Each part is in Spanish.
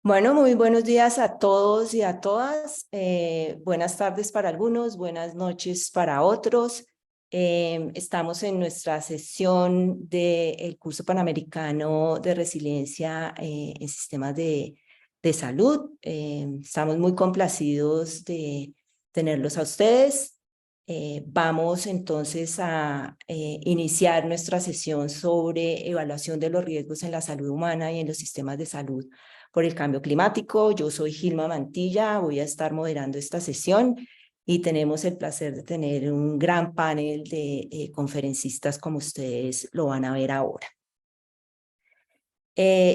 Bueno, muy buenos días a todos y a todas. Buenas tardes para algunos, buenas noches para otros. Estamos en nuestra sesión del curso panamericano de resiliencia en sistemas de salud. Estamos muy complacidos de tenerlos a ustedes. Vamos entonces a iniciar nuestra sesión sobre evaluación de los riesgos en la salud humana y en los sistemas de salud por el cambio climático. Yo soy Gilma Mantilla, voy a estar moderando esta sesión y tenemos el placer de tener un gran panel de conferencistas como ustedes lo van a ver ahora.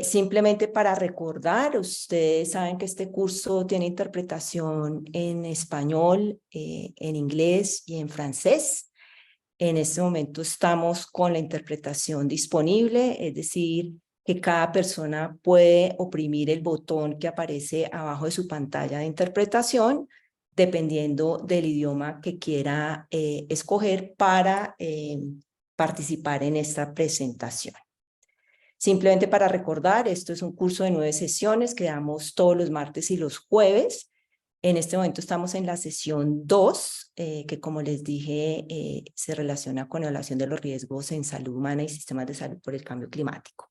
Simplemente para recordar, ustedes saben que este curso tiene interpretación en español, en inglés y en francés. En este momento estamos con la interpretación disponible, es decir, que cada persona puede oprimir el botón que aparece abajo de su pantalla de interpretación, dependiendo del idioma que quiera escoger para participar en esta presentación. Simplemente para recordar, esto es un curso de 9 sesiones que damos todos los martes y los jueves. En este momento estamos en la sesión 2, que como les dije, se relaciona con evaluación de los riesgos en salud humana y sistemas de salud por el cambio climático.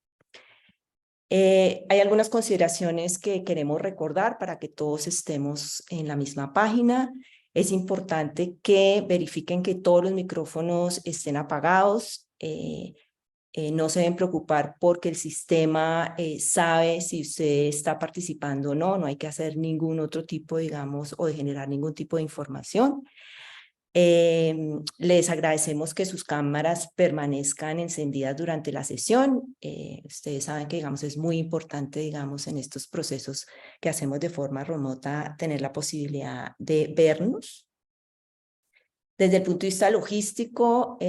Hay algunas consideraciones que queremos recordar para que todos estemos en la misma página. Es importante que verifiquen que todos los micrófonos estén apagados. No se deben preocupar porque el sistema sabe si usted está participando o no. No hay que hacer ningún otro tipo, digamos, o de generar ningún tipo de información. Les agradecemos que sus cámaras permanezcan encendidas durante la sesión. Ustedes saben que, digamos, es muy importante, digamos, en estos procesos que hacemos de forma remota, tener la posibilidad de vernos. Desde el punto de vista logístico,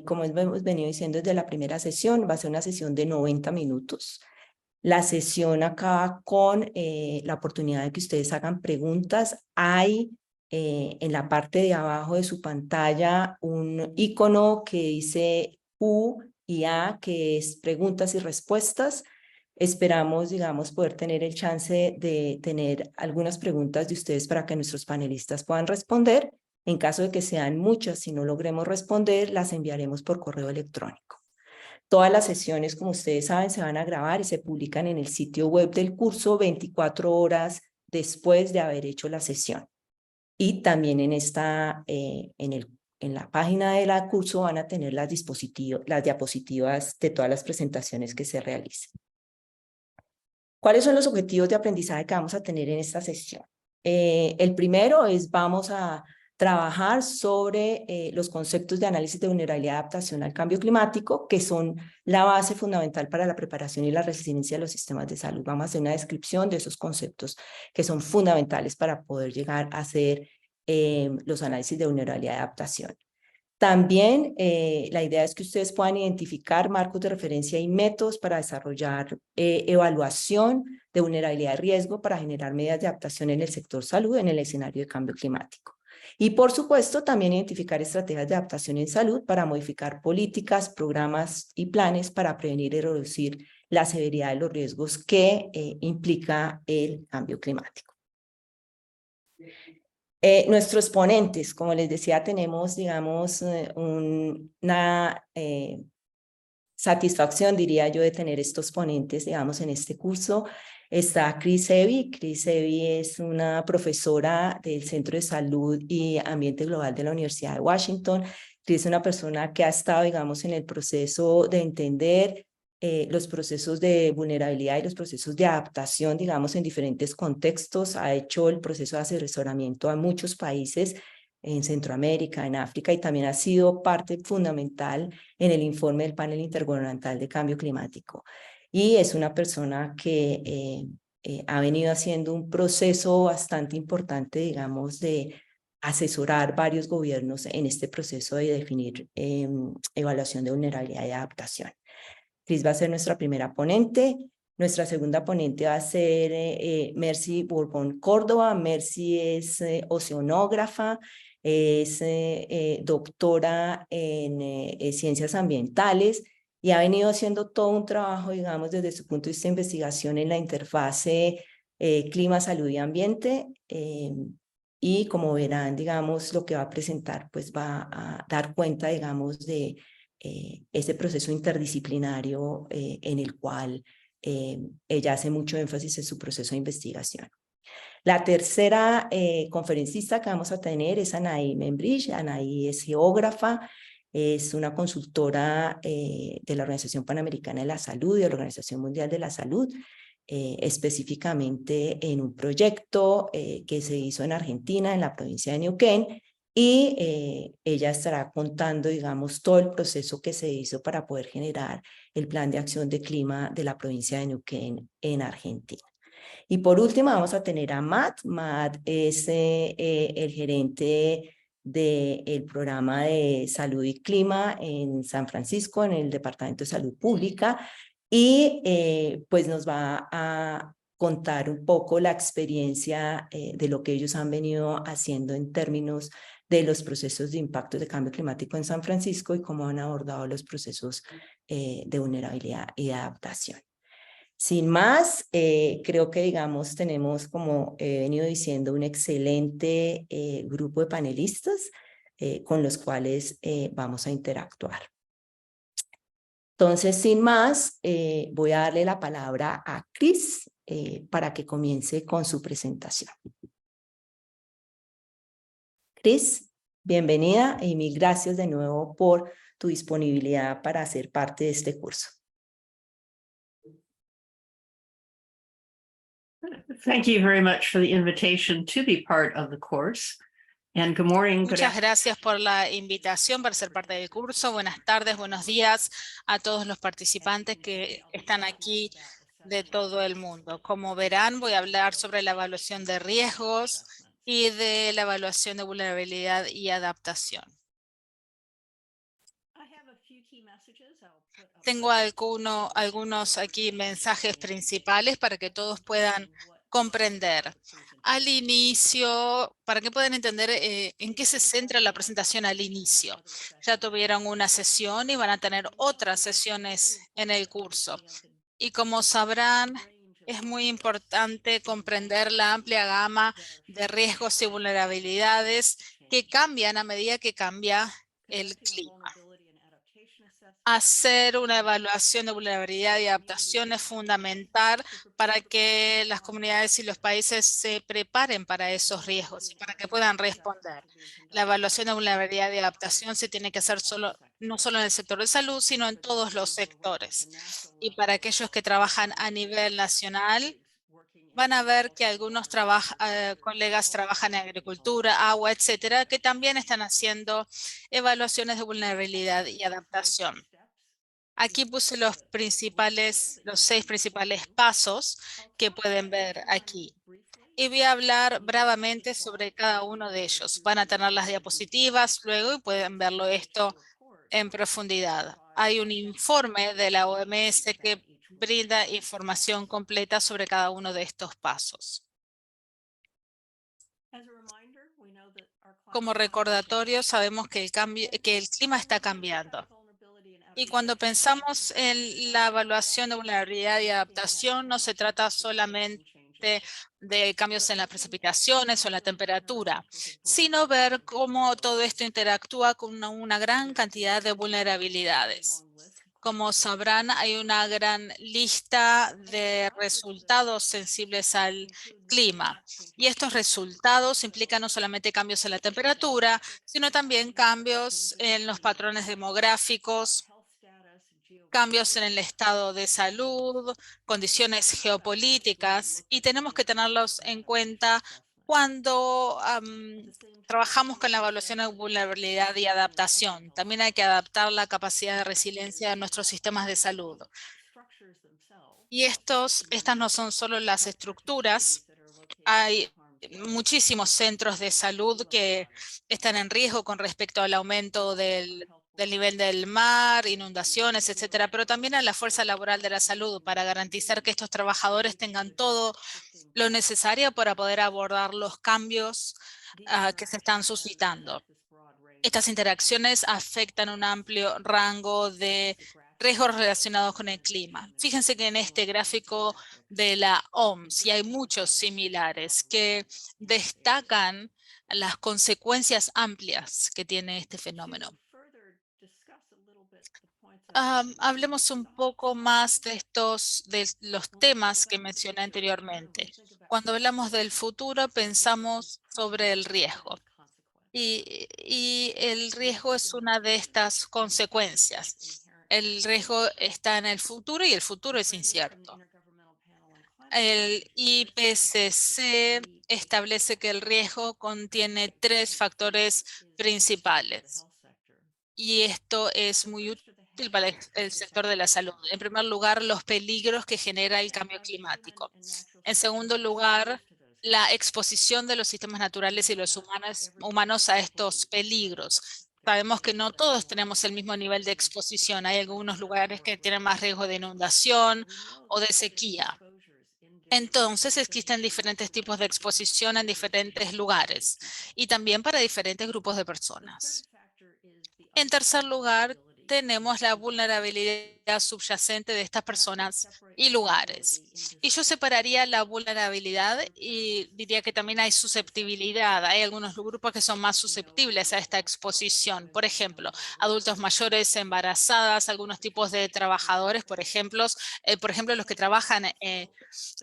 como hemos venido diciendo desde la primera sesión, va a ser una sesión de 90 minutos. La sesión acaba con la oportunidad de que ustedes hagan preguntas. Hay en la parte de abajo de su pantalla un icono que dice Q y A, que es preguntas y respuestas. Esperamos, digamos, poder tener el chance de tener algunas preguntas de ustedes para que nuestros panelistas puedan responder. En caso de que sean muchas, si no logremos responder, las enviaremos por correo electrónico. Todas las sesiones, como ustedes saben, se van a grabar y se publican en el sitio web del curso 24 horas después de haber hecho la sesión. Y también en la página del curso van a tener las diapositivas de todas las presentaciones que se realicen. ¿Cuáles son los objetivos de aprendizaje que vamos a tener en esta sesión? El primero es vamos a trabajar sobre los conceptos de análisis de vulnerabilidad y adaptación al cambio climático, que son la base fundamental para la preparación y la resiliencia de los sistemas de salud. Vamos a hacer una descripción de esos conceptos que son fundamentales para poder llegar a hacer los análisis de vulnerabilidad y adaptación. También la idea es que ustedes puedan identificar marcos de referencia y métodos para desarrollar evaluación de vulnerabilidad y riesgo para generar medidas de adaptación en el sector salud en el escenario de cambio climático. Y por supuesto, también identificar estrategias de adaptación en salud para modificar políticas, programas y planes para prevenir y reducir la severidad de los riesgos que implica el cambio climático. Nuestros ponentes, como les decía, tenemos, digamos, una satisfacción, diría yo, de tener estos ponentes, digamos, en este curso. Está Chris Evy. Chris Evy es una profesora del Centro de Salud y Ambiente Global de la Universidad de Washington. Chris es una persona que ha estado, digamos, en el proceso de entender los procesos de vulnerabilidad y los procesos de adaptación, digamos, en diferentes contextos. Ha hecho el proceso de asesoramiento a muchos países en Centroamérica, en África, y también ha sido parte fundamental en el informe del panel intergubernamental de cambio climático. Y es una persona que ha venido haciendo un proceso bastante importante, digamos, de asesorar varios gobiernos en este proceso de definir evaluación de vulnerabilidad y adaptación. Cris va a ser nuestra primera ponente. Nuestra segunda ponente va a ser Mercy Bourbon Córdoba. Mercy es oceanógrafa, es doctora en ciencias ambientales y ha venido haciendo todo un trabajo, digamos, desde su punto de vista de investigación en la interfase Clima, Salud y Ambiente. Y como verán, digamos, lo que va a presentar, pues va a dar cuenta, digamos, de ese proceso interdisciplinario en el cual ella hace mucho énfasis en su proceso de investigación. La tercera conferencista que vamos a tener es Anaí Membrich. Anaí es geógrafa, es una consultora de la Organización Panamericana de la Salud y de la Organización Mundial de la Salud, específicamente en un proyecto que se hizo en Argentina, en la provincia de Neuquén, y ella estará contando, digamos, todo el proceso que se hizo para poder generar el plan de acción de clima de la provincia de Neuquén en Argentina. Y por último vamos a tener a Matt. Matt es el gerente del programa de salud y clima en San Francisco, en el Departamento de Salud Pública, y pues nos va a contar un poco la experiencia de lo que ellos han venido haciendo en términos de los procesos de impacto de cambio climático en San Francisco y cómo han abordado los procesos de vulnerabilidad y adaptación. Sin más, creo que, digamos, tenemos, como he venido diciendo, un excelente grupo de panelistas con los cuales vamos a interactuar. Entonces, sin más, voy a darle la palabra a Chris para que comience con su presentación. Chris, bienvenida y mil gracias de nuevo por tu disponibilidad para ser parte de este curso. Thank you very much for the invitation to be part of the course. And good morning. Muchas gracias por la invitación para ser parte del curso. Buenas tardes, buenos días a todos los participantes que están aquí de todo el mundo. Como verán, voy a hablar sobre la evaluación de riesgos y de la evaluación de vulnerabilidad y adaptación. Tengo algunos aquí mensajes principales para que todos puedan comprender. Al inicio, para que puedan entender en qué se centra la presentación al inicio. Ya tuvieron una sesión y van a tener otras sesiones en el curso. Y como sabrán, es muy importante comprender la amplia gama de riesgos y vulnerabilidades que cambian a medida que cambia el clima. Hacer una evaluación de vulnerabilidad y adaptación es fundamental para que las comunidades y los países se preparen para esos riesgos y para que puedan responder. La evaluación de vulnerabilidad y adaptación se tiene que hacer no solo en el sector de salud, sino en todos los sectores. Y para aquellos que trabajan a nivel nacional, van a ver que algunos colegas trabajan en agricultura, agua, etcétera, que también están haciendo evaluaciones de vulnerabilidad y adaptación. Aquí puse los 6 principales pasos que pueden ver aquí. Y voy a hablar brevemente sobre cada uno de ellos. Van a tener las diapositivas luego y pueden verlo esto en profundidad. Hay un informe de la OMS que brinda información completa sobre cada uno de estos pasos. Como recordatorio, sabemos que el clima está cambiando. Y cuando pensamos en la evaluación de vulnerabilidad y adaptación, no se trata solamente de cambios en las precipitaciones o en la temperatura, sino ver cómo todo esto interactúa con una gran cantidad de vulnerabilidades. Como sabrán, hay una gran lista de resultados sensibles al clima. Y estos resultados implican no solamente cambios en la temperatura, sino también cambios en los patrones demográficos, cambios en el estado de salud, condiciones geopolíticas, y tenemos que tenerlos en cuenta cuando trabajamos con la evaluación de vulnerabilidad y adaptación. También hay que adaptar la capacidad de resiliencia de nuestros sistemas de salud. Y estas no son solo las estructuras. Hay muchísimos centros de salud que están en riesgo con respecto al aumento del nivel del mar, inundaciones, etcétera, pero también a la fuerza laboral de la salud para garantizar que estos trabajadores tengan todo lo necesario para poder abordar los cambios que se están suscitando. Estas interacciones afectan un amplio rango de riesgos relacionados con el clima. Fíjense que en este gráfico de la OMS, y hay muchos similares que destacan las consecuencias amplias que tiene este fenómeno. Hablemos un poco más de los temas que mencioné anteriormente. Cuando hablamos del futuro, pensamos sobre el riesgo. Y el riesgo es una de estas consecuencias. El riesgo está en el futuro y el futuro es incierto. El IPCC establece que el riesgo contiene 3 factores principales. Y esto es muy útil para el sector de la salud. En primer lugar, los peligros que genera el cambio climático. En segundo lugar, la exposición de los sistemas naturales y los humanos a estos peligros. Sabemos que no todos tenemos el mismo nivel de exposición. Hay algunos lugares que tienen más riesgo de inundación o de sequía. Entonces existen diferentes tipos de exposición en diferentes lugares y también para diferentes grupos de personas. En tercer lugar, tenemos la vulnerabilidad subyacente de estas personas y lugares. Y yo separaría la vulnerabilidad y diría que también hay susceptibilidad. Hay algunos grupos que son más susceptibles a esta exposición. Por ejemplo, adultos mayores, embarazadas, algunos tipos de trabajadores, por ejemplo, los que trabajan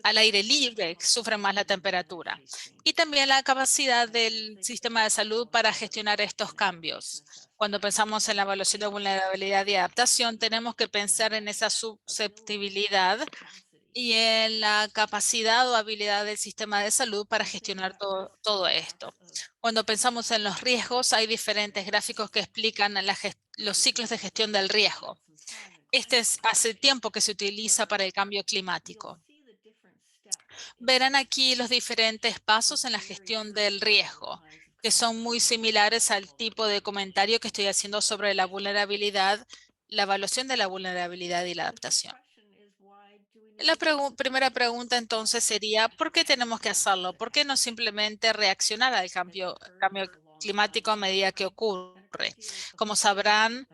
al aire libre, que sufren más la temperatura. Y también la capacidad del sistema de salud para gestionar estos cambios. Cuando pensamos en la evaluación de vulnerabilidad y adaptación, tenemos que pensar en esa susceptibilidad y en la capacidad o habilidad del sistema de salud para gestionar todo esto. Cuando pensamos en los riesgos, hay diferentes gráficos que explican los ciclos de gestión del riesgo. Este hace tiempo que se utiliza para el cambio climático. Verán aquí los diferentes pasos en la gestión del riesgo, que son muy similares al tipo de comentario que estoy haciendo sobre la vulnerabilidad, la evaluación de la vulnerabilidad y la adaptación. La primera pregunta entonces sería, ¿por qué tenemos que hacerlo? ¿Por qué no simplemente reaccionar al cambio climático a medida que ocurre? Como sabrán,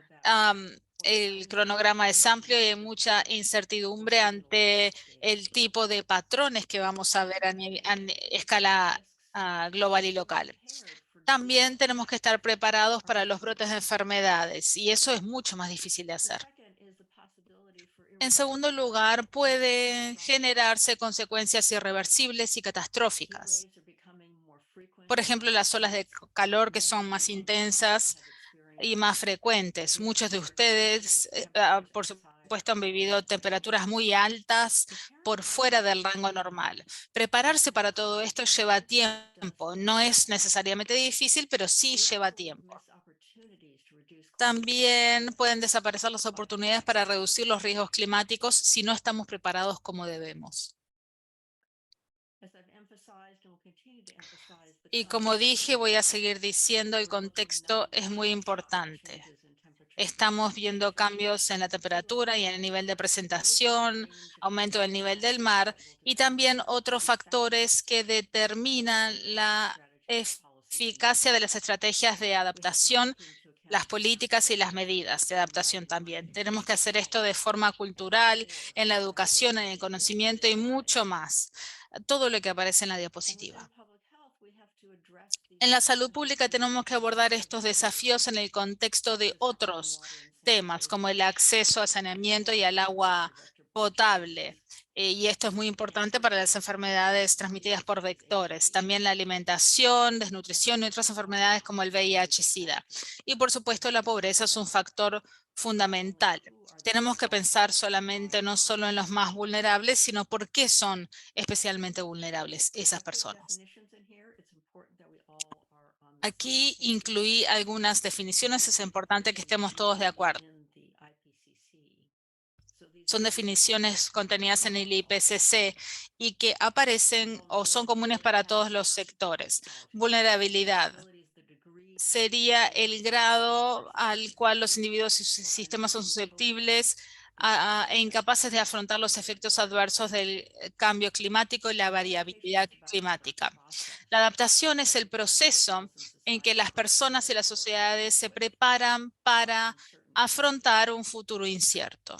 el cronograma es amplio y hay mucha incertidumbre ante el tipo de patrones que vamos a ver a escala global y local. También tenemos que estar preparados para los brotes de enfermedades y eso es mucho más difícil de hacer. En segundo lugar, pueden generarse consecuencias irreversibles y catastróficas. Por ejemplo, las olas de calor que son más intensas y más frecuentes. Muchos de ustedes, por supuesto, han vivido temperaturas muy altas por fuera del rango normal. Prepararse para todo esto lleva tiempo. No es necesariamente difícil, pero sí lleva tiempo. También pueden desaparecer las oportunidades para reducir los riesgos climáticos si no estamos preparados como debemos. Y como dije, voy a seguir diciendo, el contexto es muy importante. Estamos viendo cambios en la temperatura y en el nivel de presentación, aumento del nivel del mar y también otros factores que determinan la eficacia de las estrategias de adaptación, las políticas y las medidas de adaptación también. Tenemos que hacer esto de forma cultural, en la educación, en el conocimiento y mucho más. Todo lo que aparece en la diapositiva. En la salud pública tenemos que abordar estos desafíos en el contexto de otros temas, como el acceso a saneamiento y al agua potable. Y esto es muy importante para las enfermedades transmitidas por vectores. También la alimentación, desnutrición y otras enfermedades como el VIH-Sida. Y por supuesto, la pobreza es un factor fundamental. Tenemos que pensar solamente no solo en los más vulnerables, sino por qué son especialmente vulnerables esas personas. Aquí incluí algunas definiciones, es importante que estemos todos de acuerdo. Son definiciones contenidas en el IPCC y que aparecen o son comunes para todos los sectores. Vulnerabilidad sería el grado al cual los individuos y sus sistemas son susceptibles e incapaces de afrontar los efectos adversos del cambio climático y la variabilidad climática. La adaptación es el proceso en que las personas y las sociedades se preparan para afrontar un futuro incierto.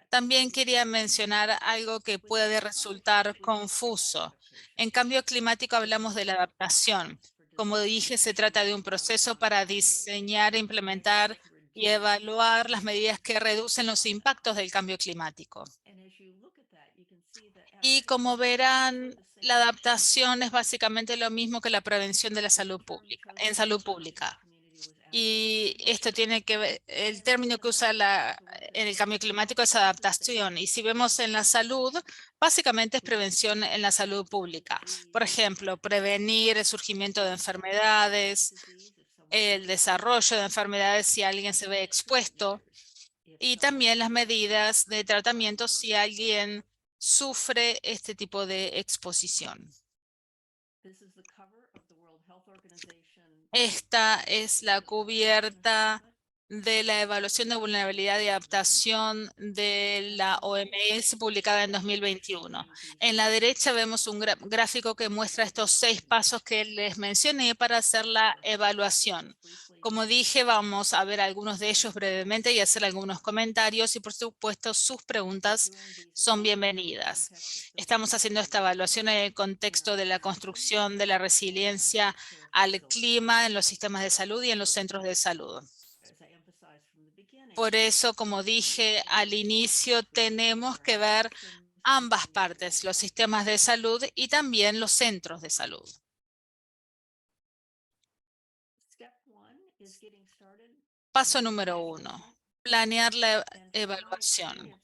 También quería mencionar algo que puede resultar confuso. En cambio climático hablamos de la adaptación. Como dije, se trata de un proceso para diseñar, implementar y evaluar las medidas que reducen los impactos del cambio climático. Y como verán, la adaptación es básicamente lo mismo que la prevención de la salud pública, en salud pública. Y esto tiene que ver, el término que usa en el cambio climático es adaptación. Y si vemos en la salud, básicamente es prevención en la salud pública. Por ejemplo, prevenir el surgimiento de enfermedades, el desarrollo de enfermedades si alguien se ve expuesto y también las medidas de tratamiento si alguien sufre este tipo de exposición. Esta es la cubierta de la evaluación de vulnerabilidad y adaptación de la OMS publicada en 2021. En la derecha vemos un gráfico que muestra estos 6 pasos que les mencioné para hacer la evaluación. Como dije, vamos a ver algunos de ellos brevemente y hacer algunos comentarios y por supuesto sus preguntas son bienvenidas. Estamos haciendo esta evaluación en el contexto de la construcción de la resiliencia al clima en los sistemas de salud y en los centros de salud. Por eso, como dije al inicio, tenemos que ver ambas partes, los sistemas de salud y también los centros de salud. Paso número 1, planear la evaluación.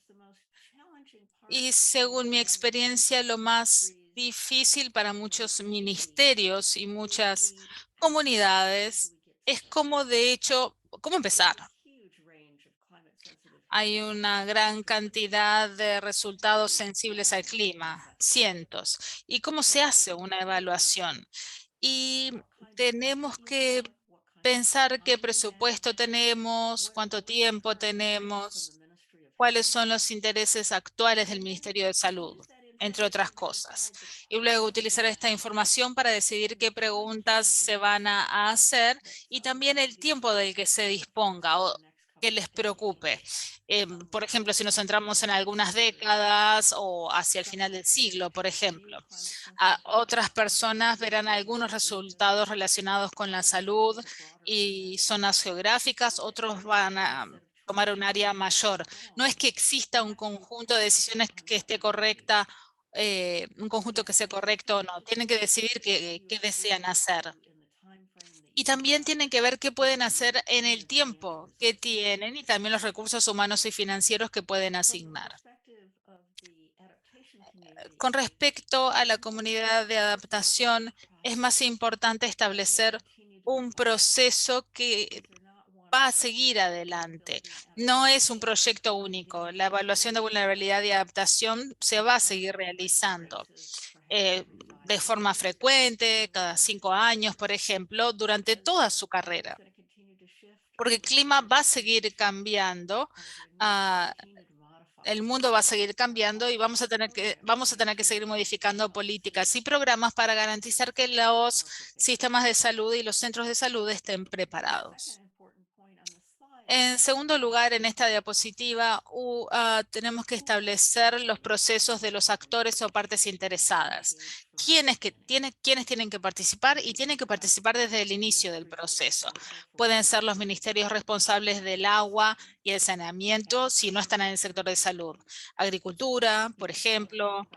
Y según mi experiencia, lo más difícil para muchos ministerios y muchas comunidades es cómo empezar. Hay una gran cantidad de resultados sensibles al clima, cientos. ¿Y cómo se hace una evaluación? Y tenemos que pensar qué presupuesto tenemos, cuánto tiempo tenemos, cuáles son los intereses actuales del Ministerio de Salud, entre otras cosas. Y luego utilizar esta información para decidir qué preguntas se van a hacer y también el tiempo del que se disponga o que les preocupe. Por ejemplo, si nos centramos en algunas décadas o hacia el final del siglo, por ejemplo. Otras personas verán algunos resultados relacionados con la salud y zonas geográficas, otros van a tomar un área mayor. No es que exista un conjunto de decisiones que esté correcta, un conjunto que sea correcto o no. Tienen que decidir qué desean hacer. Y también tienen que ver qué pueden hacer en el tiempo que tienen y también los recursos humanos y financieros que pueden asignar. Con respecto a la comunidad de adaptación, es más importante establecer un proceso que va a seguir adelante. No es un proyecto único. La evaluación de vulnerabilidad y adaptación se va a seguir realizando de forma frecuente, cada 5 años, por ejemplo, durante toda su carrera. Porque el clima va a seguir cambiando, el mundo va a seguir cambiando y vamos a tener que seguir modificando políticas y programas para garantizar que los sistemas de salud y los centros de salud estén preparados. En segundo lugar, en esta diapositiva, tenemos que establecer los procesos de los actores o partes interesadas. ¿Quiénes tienen que participar? Y tienen que participar desde el inicio del proceso. Pueden ser los ministerios responsables del agua y el saneamiento si no están en el sector de salud. Agricultura, por ejemplo.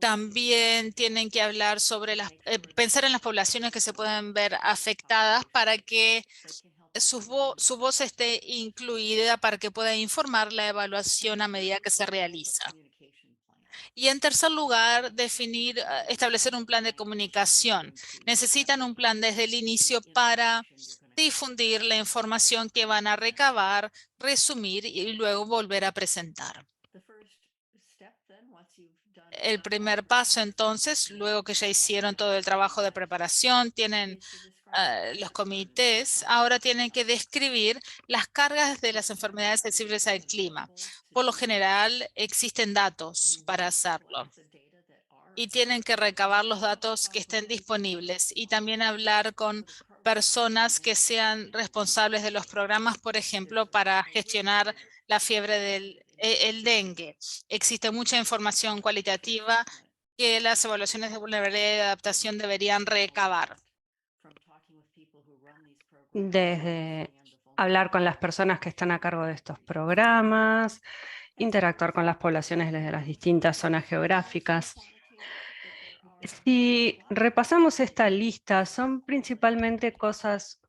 También tienen que hablar sobre pensar en las poblaciones que se pueden ver afectadas para que su voz esté incluida para que pueda informar la evaluación a medida que se realiza. Y en tercer lugar, establecer un plan de comunicación. Necesitan un plan desde el inicio para difundir la información que van a recabar, resumir y luego volver a presentar. El primer paso, entonces, luego que ya hicieron todo el trabajo de preparación, tienen los comités, ahora tienen que describir las cargas de las enfermedades sensibles al clima. Por lo general, existen datos para hacerlo. Y tienen que recabar los datos que estén disponibles y también hablar con personas que sean responsables de los programas, por ejemplo, para gestionar la fiebre del el dengue. Existe mucha información cualitativa que las evaluaciones de vulnerabilidad y adaptación deberían recabar. Desde hablar con las personas que están a cargo de estos programas, interactuar con las poblaciones desde las distintas zonas geográficas. Si repasamos esta lista, son principalmente cosas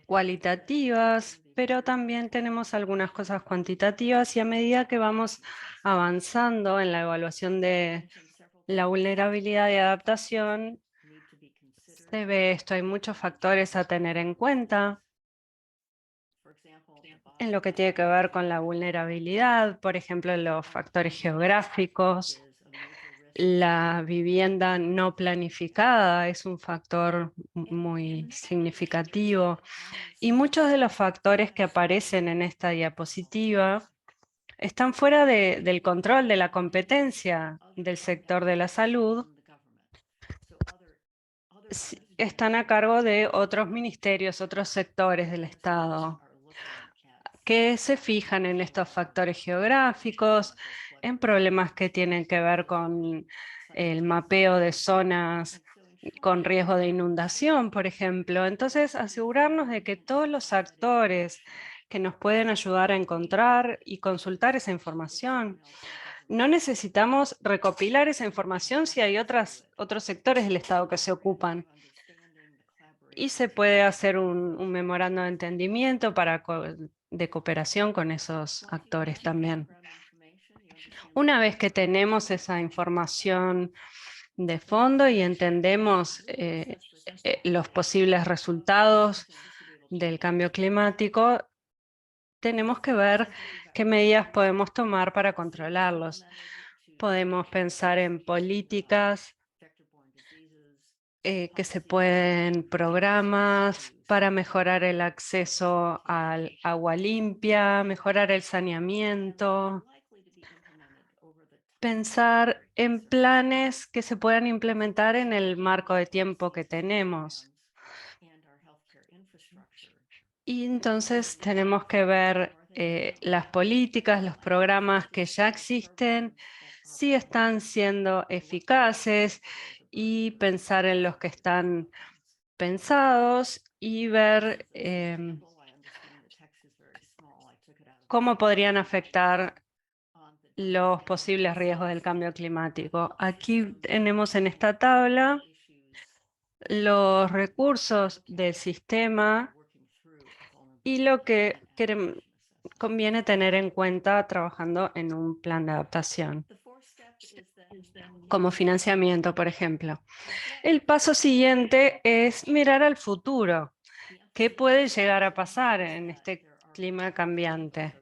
cualitativas, pero también tenemos algunas cosas cuantitativas y a medida que vamos avanzando en la evaluación de la vulnerabilidad y adaptación, se ve esto. Hay muchos factores a tener en cuenta en lo que tiene que ver con la vulnerabilidad, por ejemplo, los factores geográficos. La vivienda no planificada es un factor muy significativo y muchos de los factores que aparecen en esta diapositiva están fuera del control de la competencia del sector de la salud. Están a cargo de otros ministerios, otros sectores del Estado, que se fijan en estos factores geográficos, en problemas que tienen que ver con el mapeo de zonas con riesgo de inundación, por ejemplo. Entonces, asegurarnos de que todos los actores que nos pueden ayudar a encontrar y consultar esa información. No necesitamos recopilar esa información si hay otros sectores del Estado que se ocupan. Y se puede hacer un memorando de entendimiento de cooperación con esos actores también. Una vez que tenemos esa información de fondo y entendemos los posibles resultados del cambio climático, tenemos que ver qué medidas podemos tomar para controlarlos. Podemos pensar en políticas que se pueden, programas para mejorar el acceso al agua limpia, mejorar el saneamiento, pensar en planes que se puedan implementar en el marco de tiempo que tenemos. Y entonces tenemos que ver las políticas, los programas que ya existen, si están siendo eficaces y pensar en los que están pensados y ver cómo podrían afectar los posibles riesgos del cambio climático. Aquí tenemos en esta tabla los recursos del sistema y lo que conviene tener en cuenta trabajando en un plan de adaptación, como financiamiento, por ejemplo. El paso siguiente es mirar al futuro. ¿Qué puede llegar a pasar en este clima cambiante?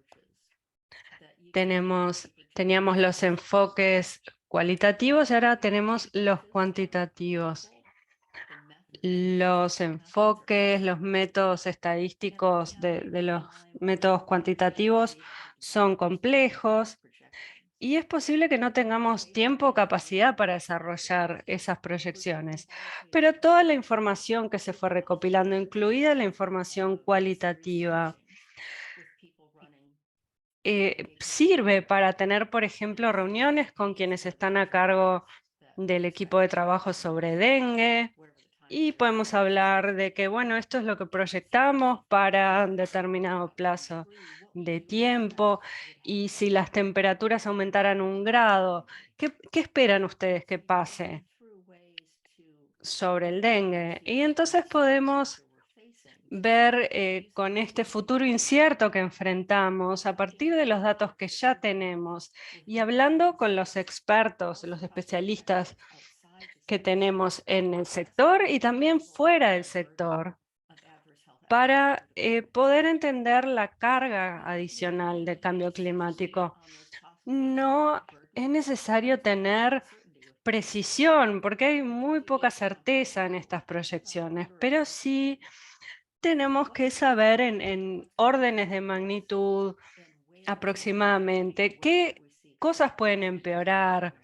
Teníamos los enfoques cualitativos y ahora tenemos los cuantitativos. Los enfoques, los métodos estadísticos de los métodos cuantitativos son complejos y es posible que no tengamos tiempo o capacidad para desarrollar esas proyecciones. Pero toda la información que se fue recopilando, incluida la información cualitativa, sirve para tener, por ejemplo, reuniones con quienes están a cargo del equipo de trabajo sobre dengue y podemos hablar de que, bueno, esto es lo que proyectamos para un determinado plazo de tiempo y si las temperaturas aumentaran 1 grado, ¿qué esperan ustedes que pase sobre el dengue? Y entonces podemos ver con este futuro incierto que enfrentamos a partir de los datos que ya tenemos y hablando con los expertos, los especialistas que tenemos en el sector y también fuera del sector para poder entender la carga adicional del cambio climático. No es necesario tener precisión porque hay muy poca certeza en estas proyecciones, pero sí tenemos que saber en órdenes de magnitud aproximadamente qué cosas pueden empeorar,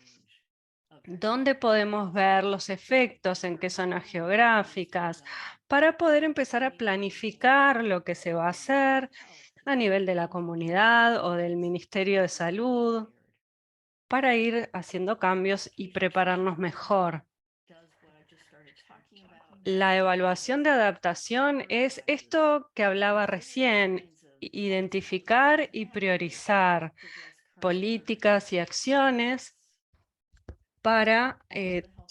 dónde podemos ver los efectos, en qué zonas geográficas, para poder empezar a planificar lo que se va a hacer a nivel de la comunidad o del Ministerio de Salud, para ir haciendo cambios y prepararnos mejor. La evaluación de adaptación es esto que hablaba recién, identificar y priorizar políticas y acciones para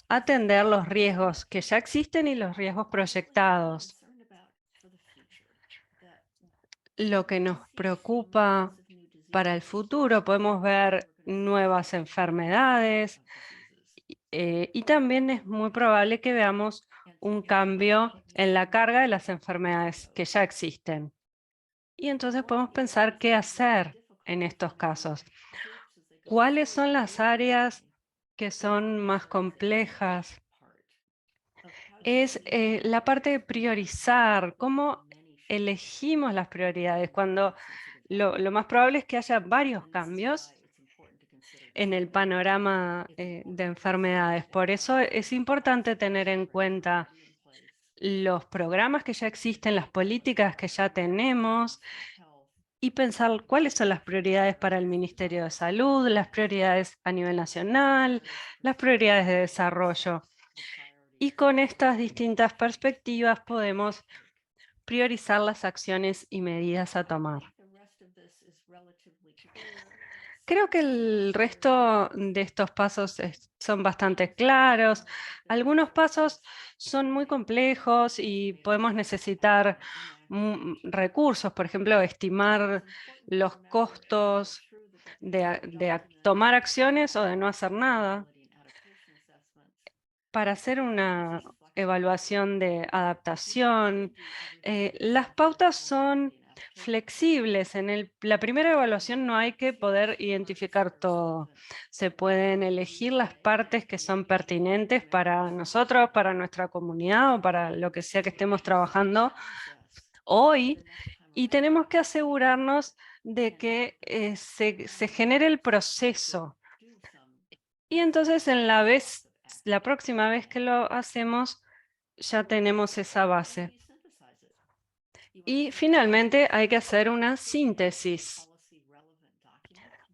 atender los riesgos que ya existen y los riesgos proyectados. Lo que nos preocupa para el futuro, podemos ver nuevas enfermedades y también es muy probable que veamos un cambio en la carga de las enfermedades que ya existen. Y entonces podemos pensar qué hacer en estos casos. ¿Cuáles son las áreas que son más complejas? Es la parte de priorizar, cómo elegimos las prioridades, cuando lo más probable es que haya varios cambios en el panorama de enfermedades. Por eso es importante tener en cuenta los programas que ya existen, las políticas que ya tenemos y pensar cuáles son las prioridades para el Ministerio de Salud, las prioridades a nivel nacional, las prioridades de desarrollo. Y con estas distintas perspectivas podemos priorizar las acciones y medidas a tomar. Creo que el resto de estos pasos son bastante claros. Algunos pasos son muy complejos y podemos necesitar recursos, por ejemplo, estimar los costos de tomar acciones o de no hacer nada. Para hacer una evaluación de adaptación, las pautas son flexibles. En la primera evaluación no hay que poder identificar todo. Se pueden elegir las partes que son pertinentes para nosotros, para nuestra comunidad o para lo que sea que estemos trabajando hoy. Y tenemos que asegurarnos de que se genere el proceso. Y entonces la próxima vez que lo hacemos, ya tenemos esa base. Y finalmente hay que hacer una síntesis.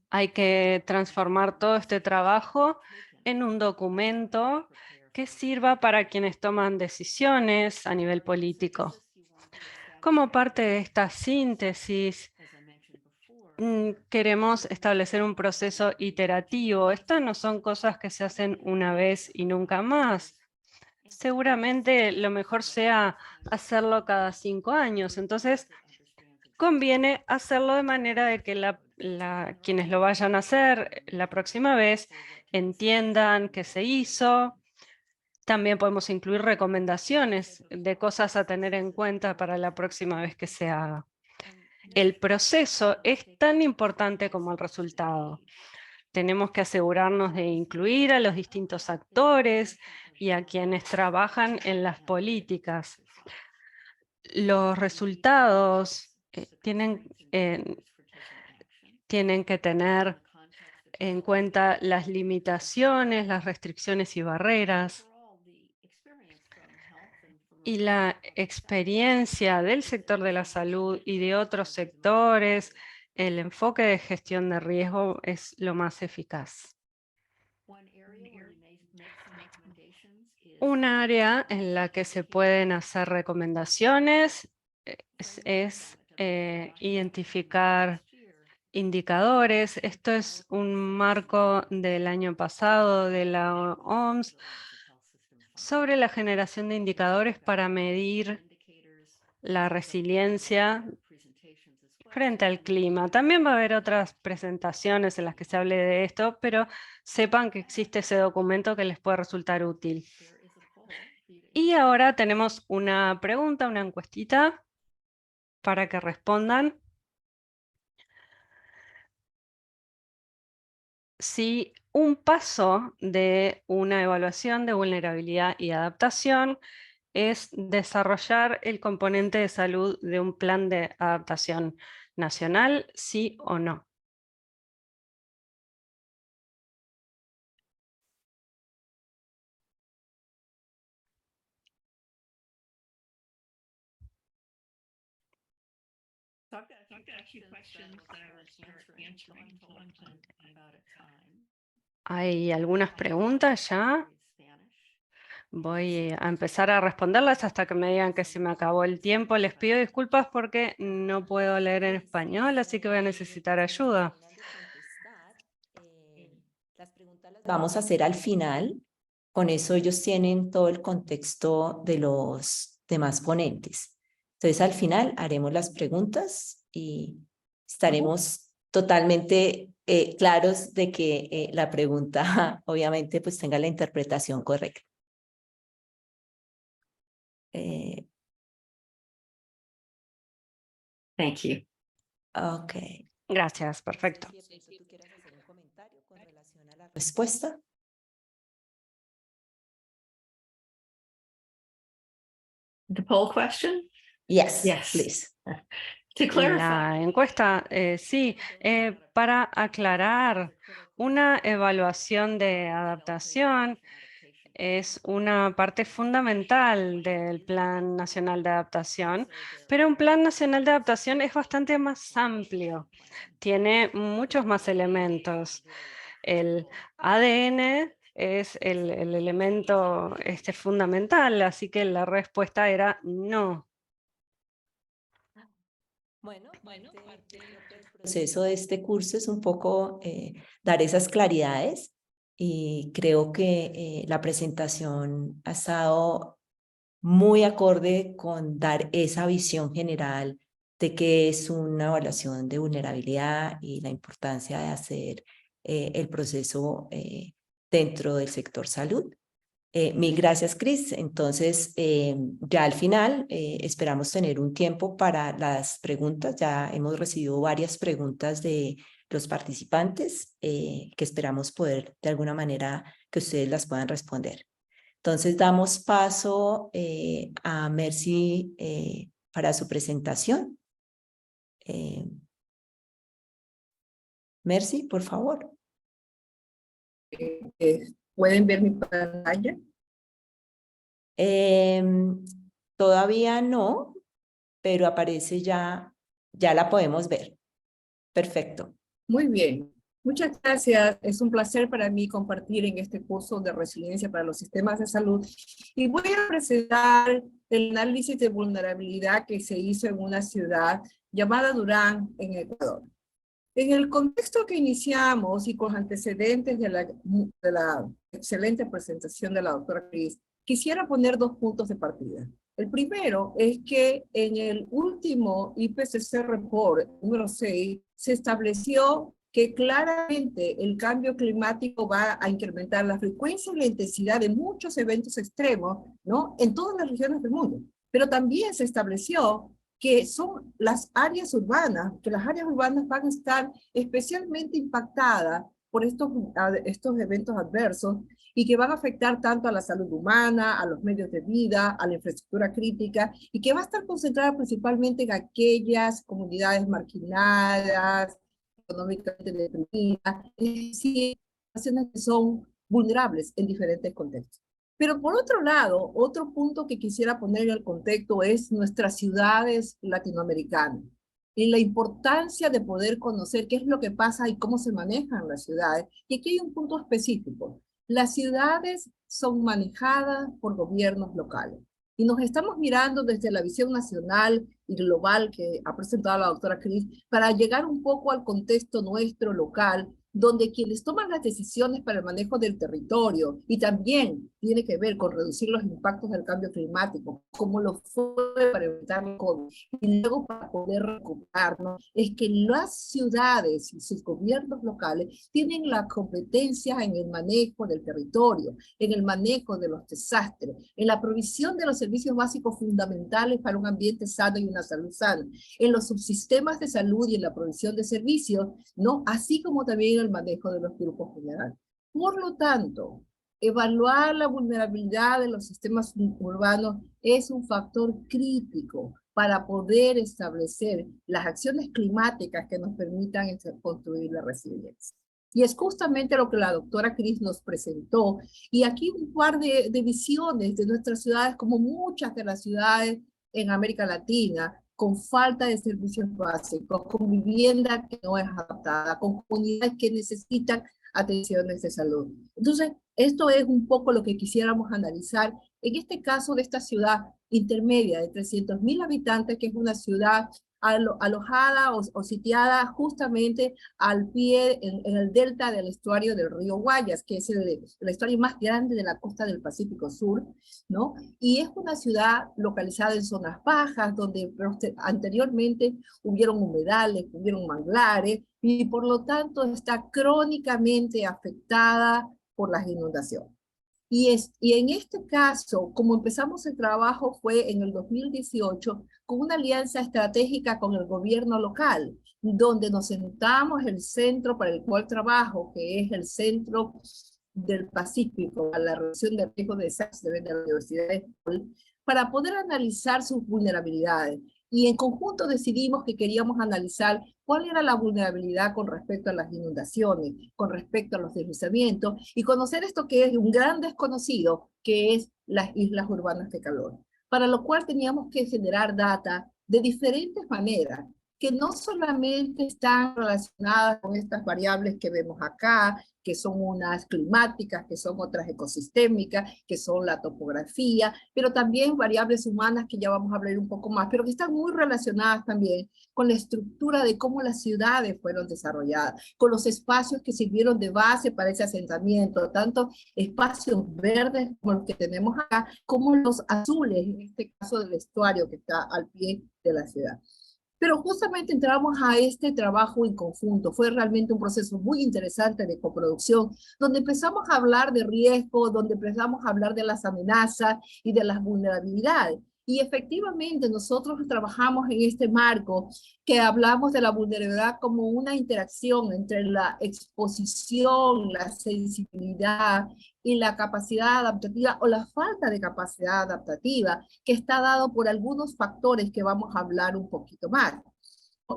Hay que transformar todo este trabajo en un documento que sirva para quienes toman decisiones a nivel político. Como parte de esta síntesis, queremos establecer un proceso iterativo. Estas no son cosas que se hacen una vez y nunca más. Seguramente lo mejor sea hacerlo cada 5 años. Entonces, conviene hacerlo de manera de que quienes lo vayan a hacer la próxima vez entiendan qué se hizo. También podemos incluir recomendaciones de cosas a tener en cuenta para la próxima vez que se haga. El proceso es tan importante como el resultado. Tenemos que asegurarnos de incluir a los distintos actores y a quienes trabajan en las políticas. Los resultados tienen que tener en cuenta las limitaciones, las restricciones y barreras. Y la experiencia del sector de la salud y de otros sectores, el enfoque de gestión de riesgo es lo más eficaz. Un área en la que se pueden hacer recomendaciones es identificar indicadores. Esto es un marco del año pasado de la OMS sobre la generación de indicadores para medir la resiliencia frente al clima. También va a haber otras presentaciones en las que se hable de esto, pero sepan que existe ese documento que les puede resultar útil. Y ahora tenemos una pregunta, una encuestita para que respondan. Si un paso de una evaluación de vulnerabilidad y adaptación es desarrollar el componente de salud de un plan de adaptación nacional, sí o no. So I've got a few questions that I will start answering about a time. Hay algunas preguntas ya. Voy a empezar a responderlas hasta que me digan que se me acabó el tiempo. Les pido disculpas porque no puedo leer en español, así que voy a necesitar ayuda. Las preguntas las vamos a hacer al final. Con eso ellos tienen todo el contexto de los demás ponentes. Entonces al final haremos las preguntas y estaremos totalmente claros de que la pregunta obviamente pues tenga la interpretación correcta. Thank you. Ok. Gracias, perfecto. ¿Tú quieres hacer un comentario con relación a la respuesta? The poll question? Yes, Yes. please. To clarify. La encuesta, sí, para aclarar, una evaluación de adaptación es una parte fundamental del Plan Nacional de Adaptación, pero un Plan Nacional de Adaptación es bastante más amplio, tiene muchos más elementos. El ADN es el elemento fundamental, así que la respuesta era no. Bueno, el proceso de este curso es un poco dar esas claridades y creo que la presentación ha estado muy acorde con dar esa visión general de qué es una evaluación de vulnerabilidad y la importancia de hacer el proceso dentro del sector salud. Mil gracias, Chris. Entonces, ya al final esperamos tener un tiempo para las preguntas. Ya hemos recibido varias preguntas de los participantes que esperamos poder de alguna manera que ustedes las puedan responder. Entonces, damos paso a Mercy para su presentación. Mercy, por favor. ¿Pueden ver mi pantalla? Todavía no, pero aparece ya la podemos ver. Perfecto. Muy bien. Muchas gracias. Es un placer para mí compartir en este curso de resiliencia para los sistemas de salud. Y voy a presentar el análisis de vulnerabilidad que se hizo en una ciudad llamada Durán, en Ecuador. En el contexto que iniciamos y con antecedentes de la excelente presentación de la doctora Chris, quisiera poner 2 puntos de partida. El primero es que en el último IPCC Report número 6 se estableció que claramente el cambio climático va a incrementar la frecuencia y la intensidad de muchos eventos extremos, ¿no?, en todas las regiones del mundo. Pero también se estableció que son las áreas urbanas, que las áreas urbanas van a estar especialmente impactadas por estos eventos adversos y que van a afectar tanto a la salud humana, a los medios de vida, a la infraestructura crítica, y que va a estar concentrada principalmente en aquellas comunidades marginadas, económicamente deprimidas, es decir, naciones que son vulnerables en diferentes contextos. Pero por otro lado, otro punto que quisiera poner en el contexto es nuestras ciudades latinoamericanas y la importancia de poder conocer qué es lo que pasa y cómo se manejan las ciudades. Y aquí hay un punto específico. Las ciudades son manejadas por gobiernos locales y nos estamos mirando desde la visión nacional y global que ha presentado la doctora Chris para llegar un poco al contexto nuestro local, donde quienes toman las decisiones para el manejo del territorio y también tiene que ver con reducir los impactos del cambio climático, como lo fue para evitar el COVID, y luego para poder recuperarnos, es que las ciudades y sus gobiernos locales tienen la competencia en el manejo del territorio, en el manejo de los desastres, en la provisión de los servicios básicos fundamentales para un ambiente sano y una salud sana, en los subsistemas de salud y en la provisión de servicios, ¿no?, así como también en el manejo de los grupos vulnerables. Por lo tanto, evaluar la vulnerabilidad de los sistemas urbanos es un factor crítico para poder establecer las acciones climáticas que nos permitan construir la resiliencia. Y es justamente lo que la doctora Chris nos presentó. Y aquí un par de visiones de nuestras ciudades, como muchas de las ciudades en América Latina, con falta de servicios básicos, con vivienda que no es adaptada, con comunidades que necesitan atenciones de salud. Entonces, esto es un poco lo que quisiéramos analizar en este caso de esta ciudad intermedia de 300.000 habitantes, que es una ciudad alojada o sitiada justamente al pie, en el delta del estuario del río Guayas, que es el estuario más grande de la costa del Pacífico Sur, ¿no? Y es una ciudad localizada en zonas bajas, donde anteriormente hubieron humedales, hubieron manglares, y por lo tanto está crónicamente afectada por las inundaciones. Y en este caso, como empezamos el trabajo fue en el 2018 con una alianza estratégica con el gobierno local, donde nos sentamos el centro para el cual trabajo, que es el Centro del Pacífico, a la reducción de riesgo de desastre de la Universidad de Paul, para poder analizar sus vulnerabilidades. Y en conjunto decidimos que queríamos analizar cuál era la vulnerabilidad con respecto a las inundaciones, con respecto a los deslizamientos, y conocer esto que es un gran desconocido, que es las islas urbanas de calor. Para lo cual teníamos que generar data de diferentes maneras, que no solamente están relacionadas con estas variables que vemos acá, que son unas climáticas, que son otras ecosistémicas, que son la topografía, pero también variables humanas que ya vamos a hablar un poco más, pero que están muy relacionadas también con la estructura de cómo las ciudades fueron desarrolladas, con los espacios que sirvieron de base para ese asentamiento, tanto espacios verdes como los que tenemos acá, como los azules, en este caso del estuario que está al pie de la ciudad. Pero justamente entramos a este trabajo en conjunto. Fue realmente un proceso muy interesante de coproducción, donde empezamos a hablar de riesgo, donde empezamos a hablar de las amenazas y de las vulnerabilidades. Y efectivamente nosotros trabajamos en este marco que hablamos de la vulnerabilidad como una interacción entre la exposición, la sensibilidad y la capacidad adaptativa o la falta de capacidad adaptativa que está dado por algunos factores que vamos a hablar un poquito más.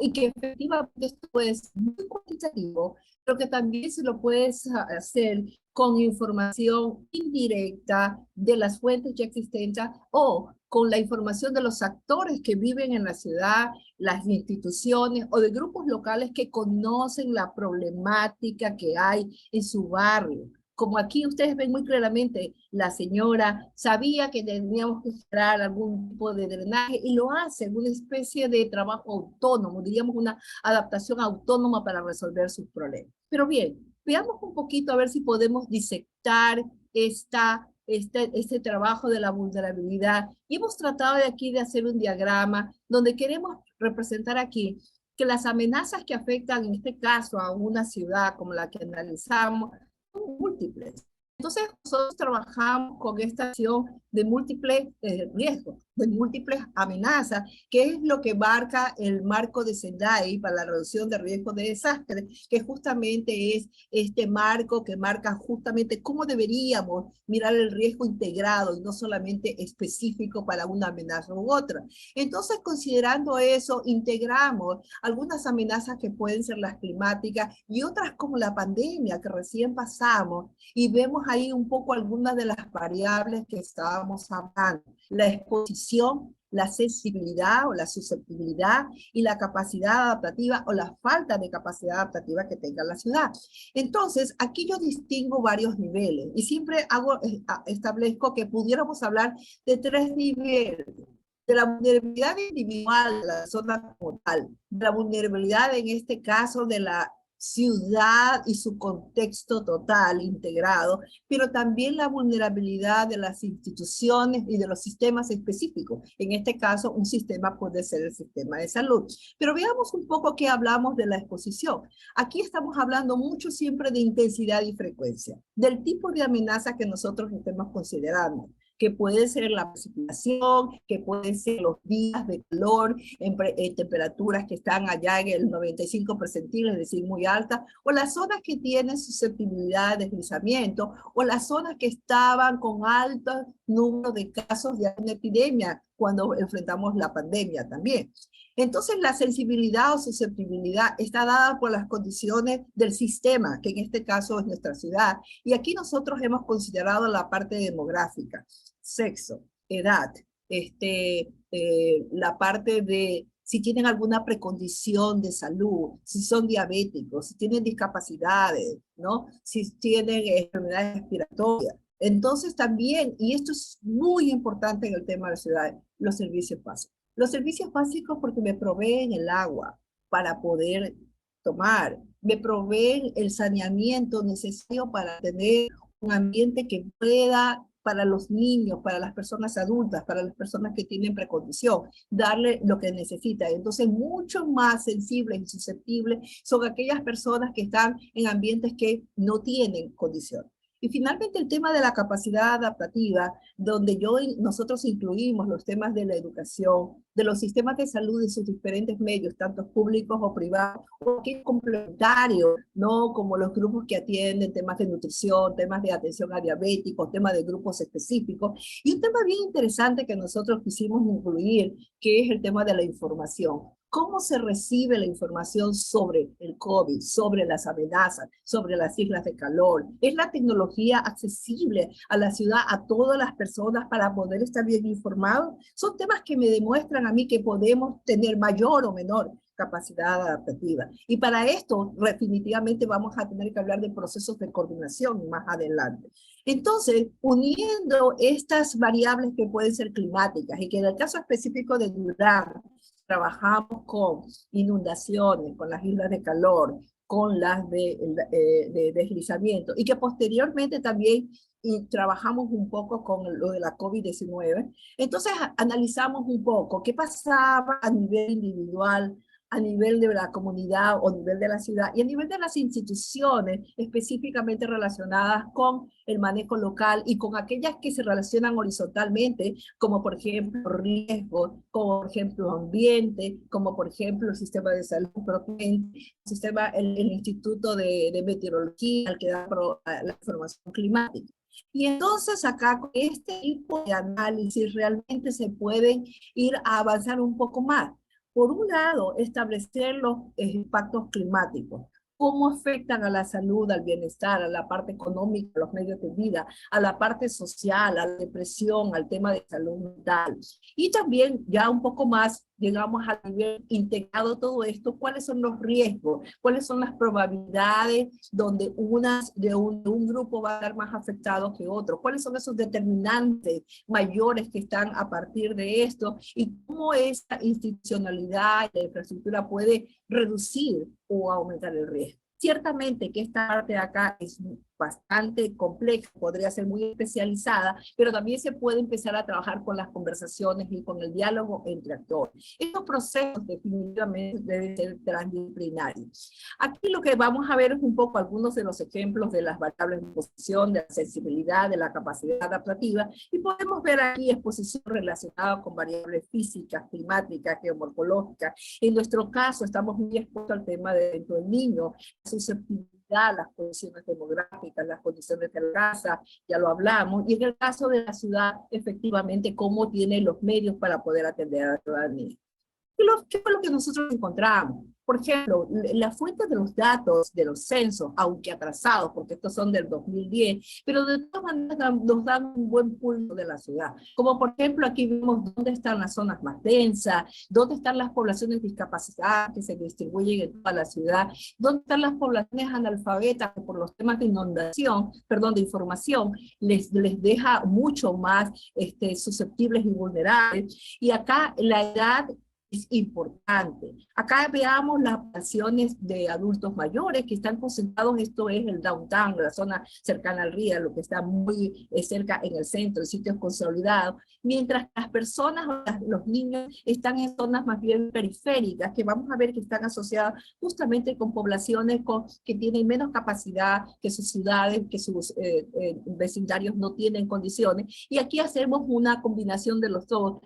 Y que efectivamente esto es muy cuantitativo, pero que también se lo puedes hacer con información indirecta de las fuentes ya existentes o con la información de los actores que viven en la ciudad, las instituciones o de grupos locales que conocen la problemática que hay en su barrio. Como aquí ustedes ven muy claramente, la señora sabía que teníamos que generar algún tipo de drenaje y lo hace, una especie de trabajo autónomo, diríamos una adaptación autónoma para resolver sus problemas. Pero bien, veamos un poquito a ver si podemos disectar este trabajo de la vulnerabilidad. Y hemos tratado de aquí de hacer un diagrama donde queremos representar aquí que las amenazas que afectan en este caso a una ciudad como la que analizamos múltiples. Entonces nosotros trabajamos con esta acción de múltiples riesgos, de múltiples amenazas, que es lo que marca el marco de Sendai para la reducción de riesgos de desastre, que justamente es este marco que marca justamente cómo deberíamos mirar el riesgo integrado y no solamente específico para una amenaza u otra. Entonces, considerando eso, integramos algunas amenazas que pueden ser las climáticas y otras como la pandemia que recién pasamos, y vemos ahí un poco algunas de las variables que estábamos hablando. La exposición, la sensibilidad o la susceptibilidad y la capacidad adaptativa o la falta de capacidad adaptativa que tenga la ciudad. Entonces, aquí yo distingo varios niveles y siempre establezco que pudiéramos hablar de 3 niveles. De la vulnerabilidad individual de la zona como tal, de la vulnerabilidad en este caso de la ciudad y su contexto total, integrado, pero también la vulnerabilidad de las instituciones y de los sistemas específicos. En este caso, un sistema puede ser el sistema de salud. Pero veamos un poco qué hablamos de la exposición. Aquí estamos hablando mucho siempre de intensidad y frecuencia, del tipo de amenaza que nosotros estemos considerando, que puede ser la precipitación, que pueden ser los días de calor en temperaturas que están allá en el 95 percentil, es decir, muy alta, o las zonas que tienen susceptibilidad de deslizamiento, o las zonas que estaban con alto número de casos de una epidemia cuando enfrentamos la pandemia también. Entonces, la sensibilidad o susceptibilidad está dada por las condiciones del sistema, que en este caso es nuestra ciudad. Y aquí nosotros hemos considerado la parte demográfica, sexo, edad, la parte de si tienen alguna precondición de salud, si son diabéticos, si tienen discapacidades, ¿no? Si tienen enfermedades respiratorias. Entonces también, y esto es muy importante en el tema de la ciudad, los servicios básicos. Los servicios básicos porque me proveen el agua para poder tomar, me proveen el saneamiento necesario para tener un ambiente que pueda para los niños, para las personas adultas, para las personas que tienen precondición, darle lo que necesita. Entonces, mucho más sensibles y susceptibles son aquellas personas que están en ambientes que no tienen condición. Y finalmente el tema de la capacidad adaptativa, donde nosotros incluimos los temas de la educación, de los sistemas de salud y sus diferentes medios, tanto públicos o privados, o que es complementario, ¿no? Como los grupos que atienden temas de nutrición, temas de atención a diabéticos, temas de grupos específicos. Y un tema bien interesante que nosotros quisimos incluir, que es el tema de la información. ¿Cómo se recibe la información sobre el COVID, sobre las amenazas, sobre las islas de calor? ¿Es la tecnología accesible a la ciudad, a todas las personas para poder estar bien informados? Son temas que me demuestran a mí que podemos tener mayor o menor capacidad adaptativa. Y para esto definitivamente vamos a tener que hablar de procesos de coordinación más adelante. Entonces, uniendo estas variables que pueden ser climáticas y que en el caso específico de Durán, trabajamos con inundaciones, con las islas de calor, con las de deslizamiento, y que posteriormente también trabajamos un poco con lo de la COVID-19. Entonces analizamos un poco qué pasaba a nivel individual, a nivel de la comunidad o a nivel de la ciudad y a nivel de las instituciones específicamente relacionadas con el manejo local y con aquellas que se relacionan horizontalmente, como por ejemplo riesgos, como por ejemplo ambiente, como por ejemplo el sistema de salud propiamente, el Instituto de Meteorología, al que da la información climática. Y entonces acá con este tipo de análisis realmente se pueden ir a avanzar un poco más. Por un lado, establecer los impactos climáticos, cómo afectan a la salud, al bienestar, a la parte económica, a los medios de vida, a la parte social, a la depresión, al tema de salud mental. Y también ya un poco más, llegamos a nivel integrado todo esto, cuáles son los riesgos, cuáles son las probabilidades donde un grupo va a estar más afectado que otro, cuáles son esos determinantes mayores que están a partir de esto y cómo esta institucionalidad y la infraestructura puede reducir o aumentar el riesgo. Ciertamente que esta parte de acá es bastante compleja, podría ser muy especializada, pero también se puede empezar a trabajar con las conversaciones y con el diálogo entre actores. Estos procesos definitivamente deben ser transdisciplinarios. Aquí lo que vamos a ver es un poco algunos de los ejemplos de las variables de exposición, de la sensibilidad, de la capacidad adaptativa, y podemos ver aquí exposición relacionada con variables físicas, climáticas, geomorfológicas. En nuestro caso estamos muy expuestos al tema del niño, susceptibilidad, las condiciones demográficas, las condiciones de la casa, ya lo hablamos, y en el caso de la ciudad, efectivamente, cómo tiene los medios para poder atender a la ciudadanía. ¿Qué fue lo que nosotros encontramos? Por ejemplo, la fuente de los datos de los censos, aunque atrasados, porque estos son del 2010, pero de todas maneras nos dan un buen pulso de la ciudad. Como por ejemplo, aquí vemos dónde están las zonas más densas, dónde están las poblaciones discapacitadas que se distribuyen en toda la ciudad, dónde están las poblaciones analfabetas que por los temas de inundación, perdón, de información, les deja mucho más susceptibles y vulnerables. Y acá la edad es importante. Acá veamos las poblaciones de adultos mayores que están concentrados, esto es el downtown, la zona cercana al río, lo que está muy cerca en el centro, en sitios consolidados, mientras las personas, los niños, están en zonas más bien periféricas, que vamos a ver que están asociadas justamente con poblaciones que tienen menos capacidad que sus ciudades, que sus vecindarios no tienen condiciones, y aquí hacemos una combinación de los dos,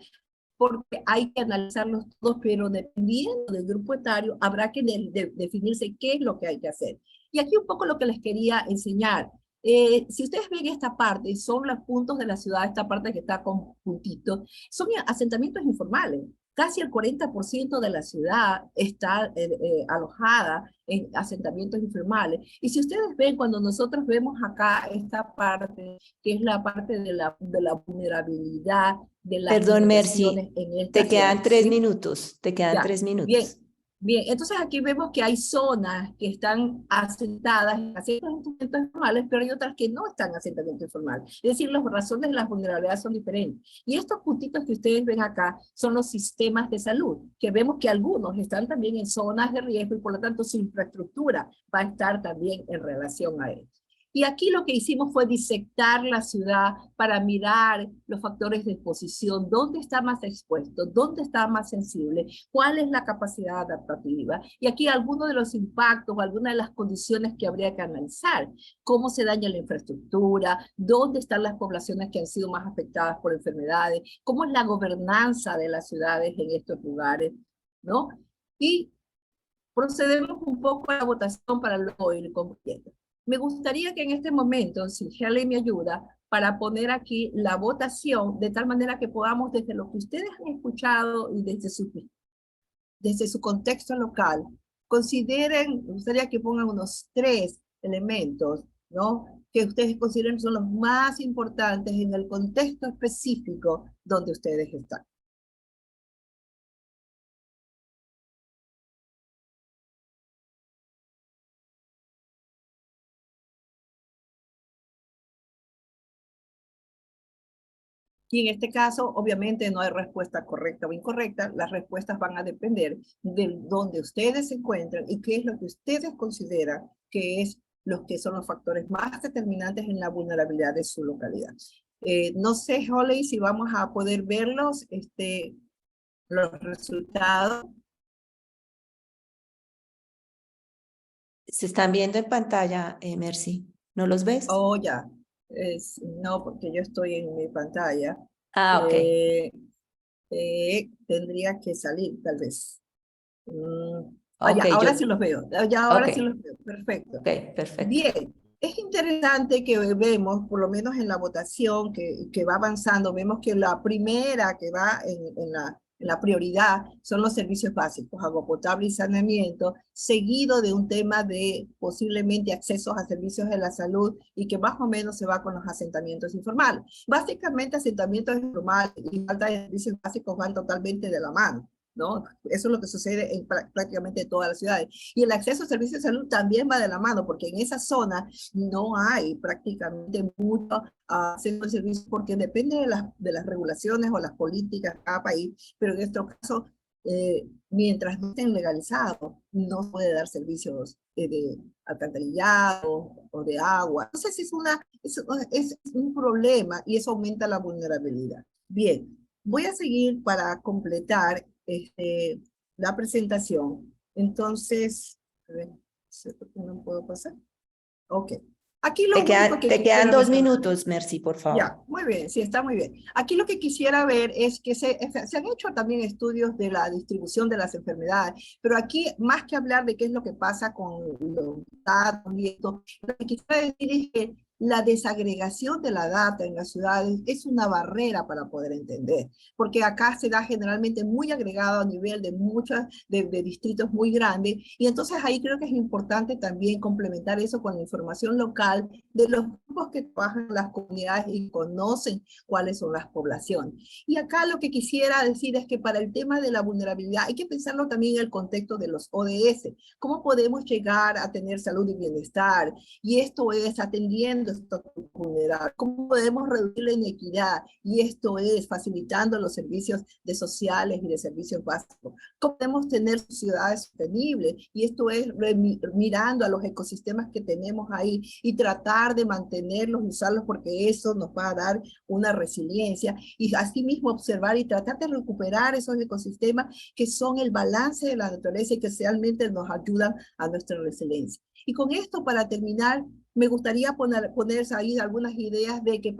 porque hay que analizarlos todos, pero dependiendo del grupo etario, habrá que definirse qué es lo que hay que hacer. Y aquí un poco lo que les quería enseñar. Si ustedes ven esta parte, son los puntos de la ciudad, esta parte que está con puntitos, son asentamientos informales. Casi el 40% de la ciudad está alojada en asentamientos informales. Y si ustedes ven, cuando nosotros vemos acá esta parte, que es la parte de la vulnerabilidad, de las Perdón, limitaciones Mercy, en esta te quedan zona, 3 ¿sí? minutos, te quedan Ya, 3 minutos. bien. Bien, entonces aquí vemos que hay zonas que están asentadas en asentamientos informales, pero hay otras que no están en asentamientos informales. Es decir, las razones de la vulnerabilidad son diferentes. Y estos puntitos que ustedes ven acá son los sistemas de salud, que vemos que algunos están también en zonas de riesgo y por lo tanto su infraestructura va a estar también en relación a esto. Y aquí lo que hicimos fue disectar la ciudad para mirar los factores de exposición, dónde está más expuesto, dónde está más sensible, cuál es la capacidad adaptativa. Y aquí algunos de los impactos, algunas de las condiciones que habría que analizar, cómo se daña la infraestructura, dónde están las poblaciones que han sido más afectadas por enfermedades, cómo es la gobernanza de las ciudades en estos lugares, ¿no? Y procedemos un poco a la votación para luego ir concluyendo. Me gustaría que en este momento, si Shelley me ayuda, para poner aquí la votación, de tal manera que podamos, desde lo que ustedes han escuchado y desde su contexto local, consideren, me gustaría que pongan unos 3 elementos, ¿no? Que ustedes consideren son los más importantes en el contexto específico donde ustedes están. Y en este caso, obviamente, no hay respuesta correcta o incorrecta. Las respuestas van a depender de dónde ustedes se encuentran y qué es lo que ustedes consideran que es los que son los factores más determinantes en la vulnerabilidad de su localidad. No sé, Holly, si vamos a poder verlos, los resultados. Se están viendo en pantalla, Mercy. ¿No los ves? Oh, ya. No, porque yo estoy en mi pantalla. Ah, ok. Tendría que salir, tal vez. Ok, Ya, ahora sí los veo. Ya, ahora ok, sí los veo. Perfecto. ok, perfecto. Bien, es interesante que vemos, por lo menos en la votación que va avanzando, vemos que la primera que va en la prioridad son los servicios básicos, agua potable y saneamiento, seguido de un tema de posiblemente accesos a servicios de la salud y que más o menos se va con los asentamientos informales. Básicamente asentamientos informales y falta de servicios básicos van totalmente de la mano, ¿no? Eso es lo que sucede en prácticamente todas las ciudades. Y el acceso a servicios de salud también va de la mano, porque en esa zona no hay prácticamente mucho acceso a servicios, porque depende de las regulaciones o las políticas de cada país, pero en nuestro caso, mientras no estén legalizados, no se puede dar servicios de alcantarillado o de agua. Entonces es un problema y eso aumenta la vulnerabilidad. Bien, voy a seguir para completar la presentación. Entonces, a ver, no puedo pasar. Ok. Aquí lo único que Te quedan quisiera 2 resaltar. minutos, Mercy, por favor. Ya, muy bien, sí, está muy bien. Aquí lo que quisiera ver es que se han hecho también estudios de la distribución de las enfermedades, pero aquí, más que hablar de qué es lo que pasa con los datos y esto, lo que quisiera decir es que la desagregación de la data en las ciudades es una barrera para poder entender, porque acá se da generalmente muy agregado a nivel de de distritos muy grandes, y entonces ahí creo que es importante también complementar eso con la información local de los grupos que trabajan en las comunidades y conocen cuáles son las poblaciones. Y acá lo que quisiera decir es que para el tema de la vulnerabilidad hay que pensarlo también en el contexto de los ODS. ¿Cómo podemos llegar a tener salud y bienestar? Y esto es atendiendo estos vulnerables. ¿Cómo podemos reducir la inequidad? Y esto es facilitando los servicios de sociales y de servicios básicos. ¿Cómo podemos tener ciudades sostenibles? Y esto es mirando a los ecosistemas que tenemos ahí y tratar de mantenerlos y usarlos, porque eso nos va a dar una resiliencia, y asimismo observar y tratar de recuperar esos ecosistemas que son el balance de la naturaleza y que realmente nos ayudan a nuestra resiliencia. Y con esto, para terminar, me gustaría ponerse ahí algunas ideas de que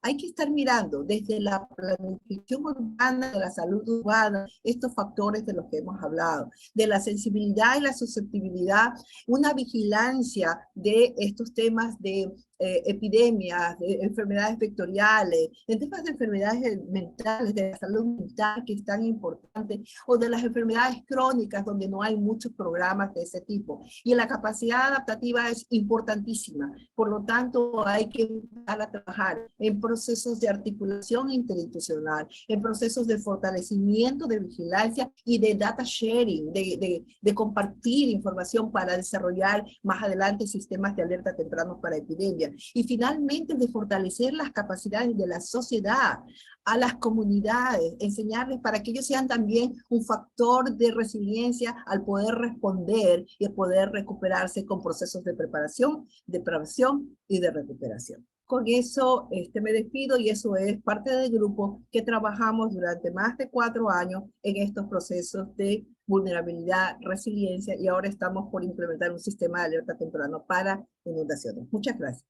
hay que estar mirando desde la planificación urbana, de la salud urbana, estos factores de los que hemos hablado, de la sensibilidad y la susceptibilidad, una vigilancia de estos temas de epidemias, de enfermedades vectoriales, en temas de enfermedades mentales, de la salud mental, que es tan importante, o de las enfermedades crónicas, donde no hay muchos programas de ese tipo. Y la capacidad adaptativa es importantísima. Por lo tanto, hay que empezar a trabajar en procesos de articulación interinstitucional, en procesos de fortalecimiento de vigilancia y de data sharing, de compartir información para desarrollar más adelante sistemas de alerta tempranos para epidemias. Y finalmente de fortalecer las capacidades de la sociedad, a las comunidades, enseñarles para que ellos sean también un factor de resiliencia al poder responder y poder recuperarse con procesos de preparación, de prevención y de recuperación. Con eso me despido y eso es parte del grupo que trabajamos durante más de 4 años en estos procesos de vulnerabilidad, resiliencia y ahora estamos por implementar un sistema de alerta temprano para inundaciones. Muchas gracias.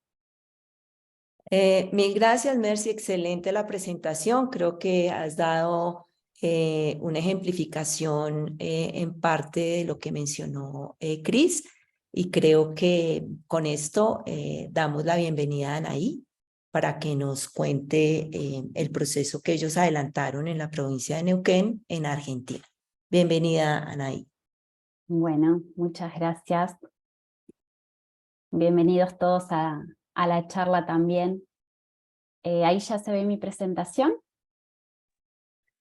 Mil gracias, Mercy. Excelente la presentación. Creo que has dado una ejemplificación en parte de lo que mencionó Cris. Y creo que con esto damos la bienvenida a Anaí para que nos cuente el proceso que ellos adelantaron en la provincia de Neuquén, en Argentina. Bienvenida, Anaí. Bueno, muchas gracias. Bienvenidos todos a la charla también. ¿Ahí ya se ve mi presentación?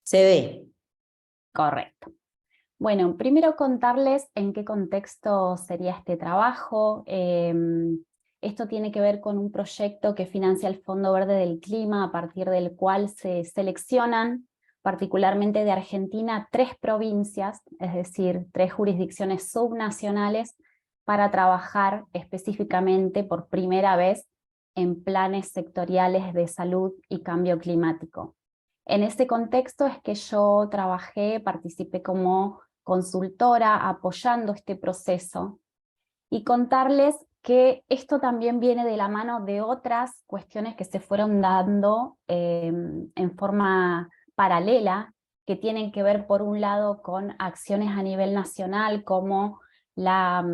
Se ve. Correcto. Bueno, primero contarles en qué contexto sería este trabajo. Esto tiene que ver con un proyecto que financia el Fondo Verde del Clima, a partir del cual se seleccionan, particularmente de Argentina, 3 provincias, es decir, 3 jurisdicciones subnacionales, para trabajar específicamente por primera vez en planes sectoriales de salud y cambio climático. En ese contexto es que yo participé como consultora apoyando este proceso y contarles que esto también viene de la mano de otras cuestiones que se fueron dando en forma paralela, que tienen que ver por un lado con acciones a nivel nacional como la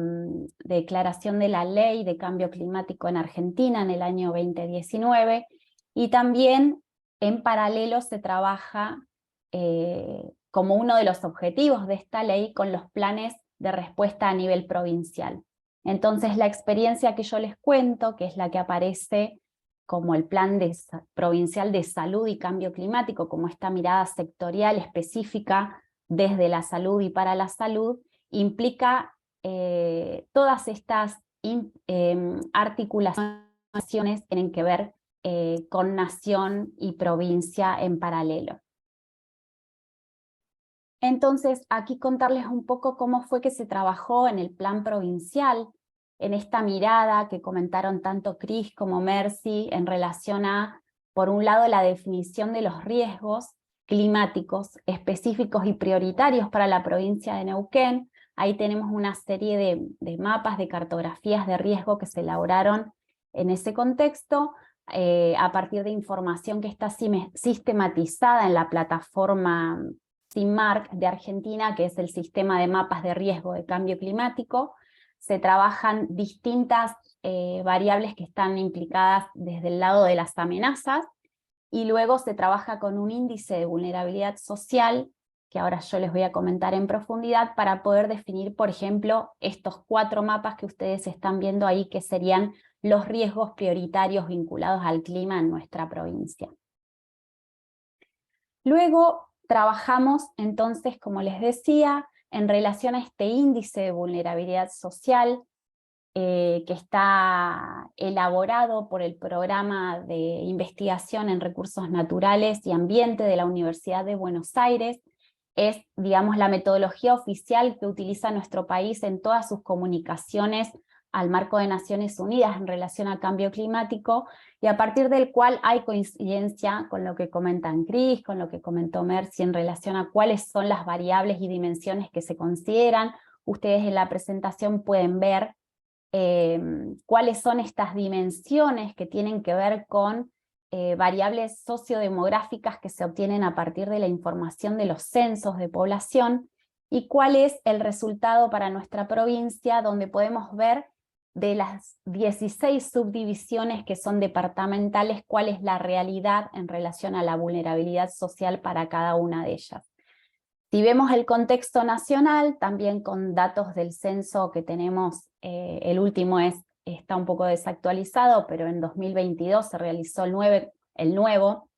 declaración de la Ley de Cambio Climático en Argentina en el año 2019 y también en paralelo se trabaja como uno de los objetivos de esta ley con los planes de respuesta a nivel provincial. Entonces la experiencia que yo les cuento, que es la que aparece como el Plan Provincial de Salud y Cambio Climático, como esta mirada sectorial específica desde la salud y para la salud, implica todas estas articulaciones que tienen que ver con nación y provincia en paralelo. Entonces, aquí contarles un poco cómo fue que se trabajó en el plan provincial, en esta mirada que comentaron tanto Cris como Mercy en relación a, por un lado, la definición de los riesgos climáticos específicos y prioritarios para la provincia de Neuquén. Ahí tenemos una serie de mapas, de cartografías de riesgo que se elaboraron en ese contexto, a partir de información que está sistematizada en la plataforma CIMARC de Argentina, que es el sistema de mapas de riesgo de cambio climático. Se trabajan distintas variables que están implicadas desde el lado de las amenazas, y luego se trabaja con un índice de vulnerabilidad social, que ahora yo les voy a comentar en profundidad, para poder definir, por ejemplo, estos 4 mapas que ustedes están viendo ahí, que serían los riesgos prioritarios vinculados al clima en nuestra provincia. Luego trabajamos entonces, como les decía, en relación a este índice de vulnerabilidad social que está elaborado por el Programa de Investigación en Recursos Naturales y Ambiente de la Universidad de Buenos Aires. Es, digamos, la metodología oficial que utiliza nuestro país en todas sus comunicaciones al marco de Naciones Unidas en relación al cambio climático, y a partir del cual hay coincidencia con lo que comentan Cris, con lo que comentó Mercy en relación a cuáles son las variables y dimensiones que se consideran. Ustedes en la presentación pueden ver cuáles son estas dimensiones que tienen que ver con variables sociodemográficas que se obtienen a partir de la información de los censos de población, y cuál es el resultado para nuestra provincia, donde podemos ver de las 16 subdivisiones que son departamentales, cuál es la realidad en relación a la vulnerabilidad social para cada una de ellas. Si vemos el contexto nacional, también con datos del censo que tenemos, el último está un poco desactualizado, pero en 2022 se realizó el nuevo,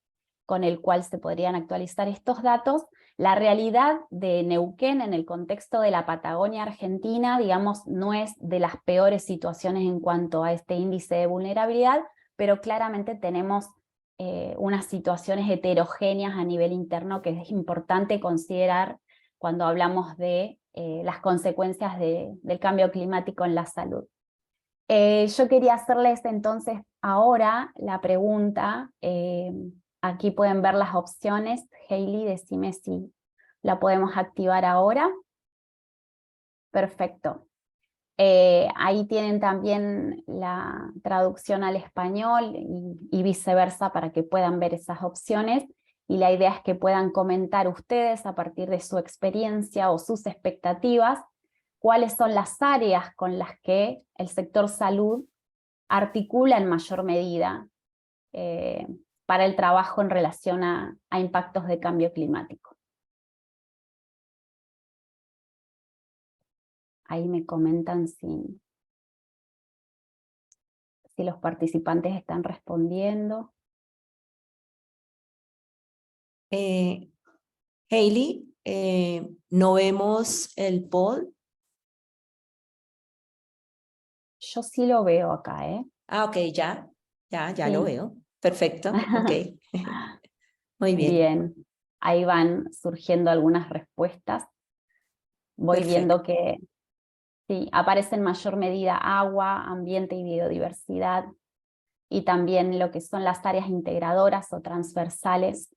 con el cual se podrían actualizar estos datos. La realidad de Neuquén en el contexto de la Patagonia Argentina, digamos, no es de las peores situaciones en cuanto a este índice de vulnerabilidad, pero claramente tenemos unas situaciones heterogéneas a nivel interno que es importante considerar cuando hablamos de las consecuencias del cambio climático en la salud. Yo quería hacerles entonces ahora la pregunta, aquí pueden ver las opciones. Hailey, decime si la podemos activar ahora. Perfecto. Ahí tienen también la traducción al español y viceversa para que puedan ver esas opciones. Y la idea es que puedan comentar ustedes a partir de su experiencia o sus expectativas cuáles son las áreas con las que el sector salud articula en mayor medida para el trabajo en relación a impactos de cambio climático. Ahí me comentan si los participantes están respondiendo. Hailey, no vemos el poll. Yo sí lo veo acá, ¿eh? Ah, ok, ya Sí. lo veo. Perfecto, ok. Muy bien. Bien, ahí van surgiendo algunas respuestas. Voy Perfecto. viendo que sí, aparece en mayor medida agua, ambiente y biodiversidad, y también lo que son las áreas integradoras o transversales.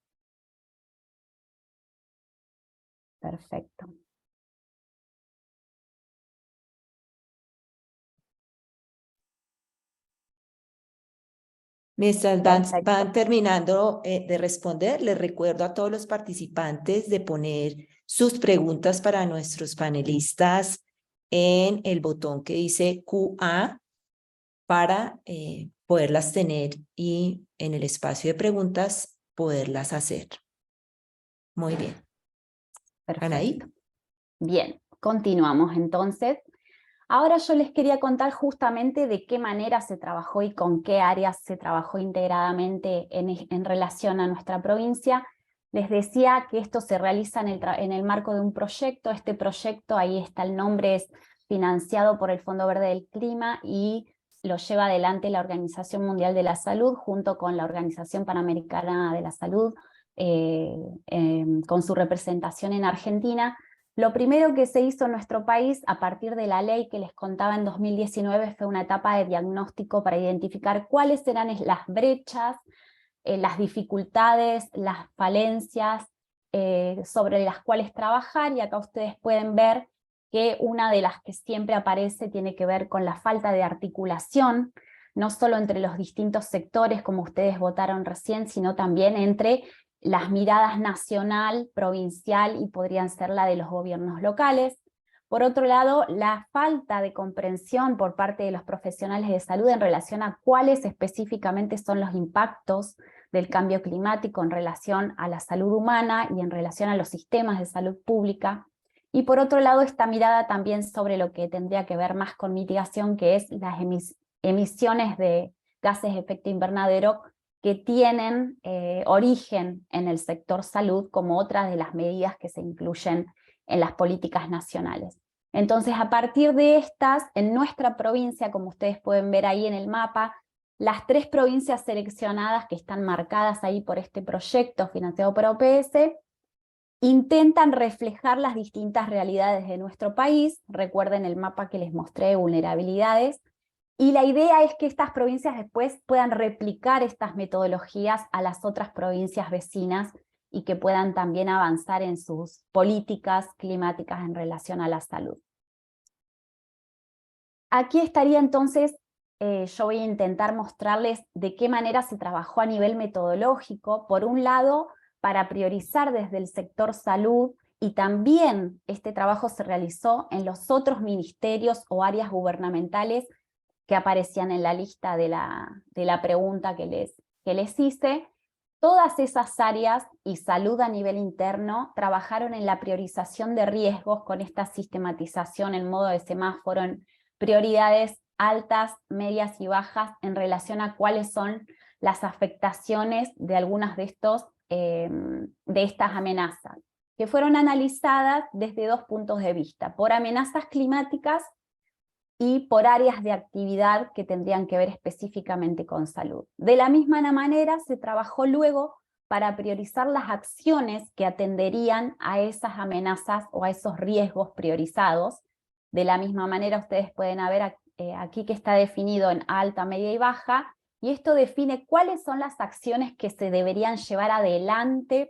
Perfecto. Mientras Perfecto. van terminando de responder, les recuerdo a todos los participantes de poner sus preguntas para nuestros panelistas en el botón que dice QA para poderlas tener y en el espacio de preguntas poderlas hacer. Muy bien. Anaí. Perfecto. Bien, continuamos entonces. Ahora yo les quería contar justamente de qué manera se trabajó y con qué áreas se trabajó integradamente en relación a nuestra provincia. Les decía que esto se realiza en el marco de un proyecto. Este proyecto, ahí está el nombre, es financiado por el Fondo Verde del Clima y lo lleva adelante la Organización Mundial de la Salud junto con la Organización Panamericana de la Salud, con su representación en Argentina. Lo primero que se hizo en nuestro país a partir de la ley que les contaba en 2019 fue una etapa de diagnóstico para identificar cuáles eran las brechas, las dificultades, las falencias sobre las cuales trabajar, y acá ustedes pueden ver que una de las que siempre aparece tiene que ver con la falta de articulación, no solo entre los distintos sectores como ustedes votaron recién, sino también entre las miradas nacional, provincial y podrían ser la de los gobiernos locales. Por otro lado, la falta de comprensión por parte de los profesionales de salud en relación a cuáles específicamente son los impactos del cambio climático en relación a la salud humana y en relación a los sistemas de salud pública. Y por otro lado, esta mirada también sobre lo que tendría que ver más con mitigación, que es las emisiones de gases de efecto invernadero que tienen origen en el sector salud como otra de las medidas que se incluyen en las políticas nacionales. Entonces, a partir de estas, en nuestra provincia, como ustedes pueden ver ahí en el mapa, las 3 provincias seleccionadas que están marcadas ahí por este proyecto financiado por OPS, intentan reflejar las distintas realidades de nuestro país. Recuerden el mapa que les mostré de vulnerabilidades. Y la idea es que estas provincias después puedan replicar estas metodologías a las otras provincias vecinas y que puedan también avanzar en sus políticas climáticas en relación a la salud. Aquí estaría entonces, yo voy a intentar mostrarles de qué manera se trabajó a nivel metodológico. Por un lado, para priorizar desde el sector salud, y también este trabajo se realizó en los otros ministerios o áreas gubernamentales que aparecían en la lista de la pregunta que les hice. Todas esas áreas y salud a nivel interno trabajaron en la priorización de riesgos con esta sistematización en modo de semáforo en prioridades altas, medias y bajas en relación a cuáles son las afectaciones de algunas de estas amenazas, que fueron analizadas desde 2 puntos de vista, por amenazas climáticas y por áreas de actividad que tendrían que ver específicamente con salud. De la misma manera se trabajó luego para priorizar las acciones que atenderían a esas amenazas o a esos riesgos priorizados. De la misma manera ustedes pueden ver aquí que está definido en alta, media y baja, y esto define cuáles son las acciones que se deberían llevar adelante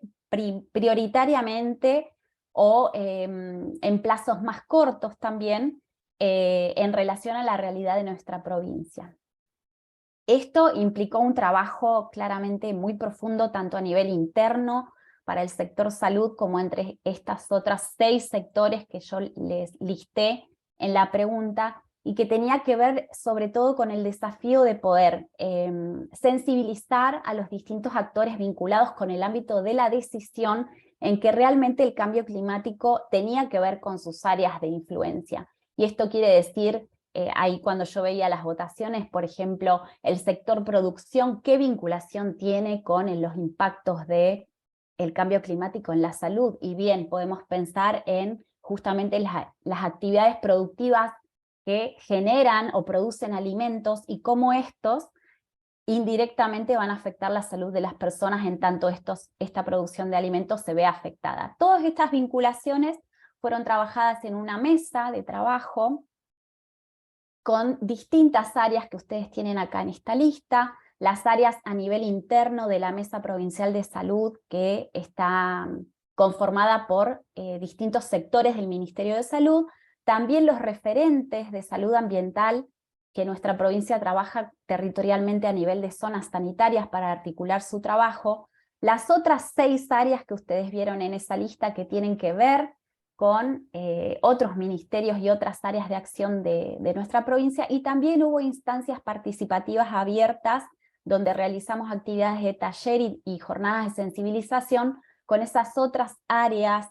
prioritariamente o en plazos más cortos también, en relación a la realidad de nuestra provincia. Esto implicó un trabajo claramente muy profundo, tanto a nivel interno para el sector salud, como entre estas otras 6 sectores que yo les listé en la pregunta, y que tenía que ver sobre todo con el desafío de poder sensibilizar a los distintos actores vinculados con el ámbito de la decisión, en que realmente el cambio climático tenía que ver con sus áreas de influencia. Y esto quiere decir, ahí cuando yo veía las votaciones, por ejemplo, el sector producción, ¿qué vinculación tiene con los impactos del cambio climático en la salud? Y bien, podemos pensar en justamente las actividades productivas que generan o producen alimentos y cómo estos indirectamente van a afectar la salud de las personas en tanto esta producción de alimentos se ve afectada. Todas estas vinculaciones fueron trabajadas en una mesa de trabajo con distintas áreas que ustedes tienen acá en esta lista, las áreas a nivel interno de la Mesa Provincial de Salud, que está conformada por distintos sectores del Ministerio de Salud, también los referentes de salud ambiental, que nuestra provincia trabaja territorialmente a nivel de zonas sanitarias para articular su trabajo, las otras 6 áreas que ustedes vieron en esa lista que tienen que ver con otros ministerios y otras áreas de acción de nuestra provincia, y también hubo instancias participativas abiertas donde realizamos actividades de taller y jornadas de sensibilización con esas otras áreas.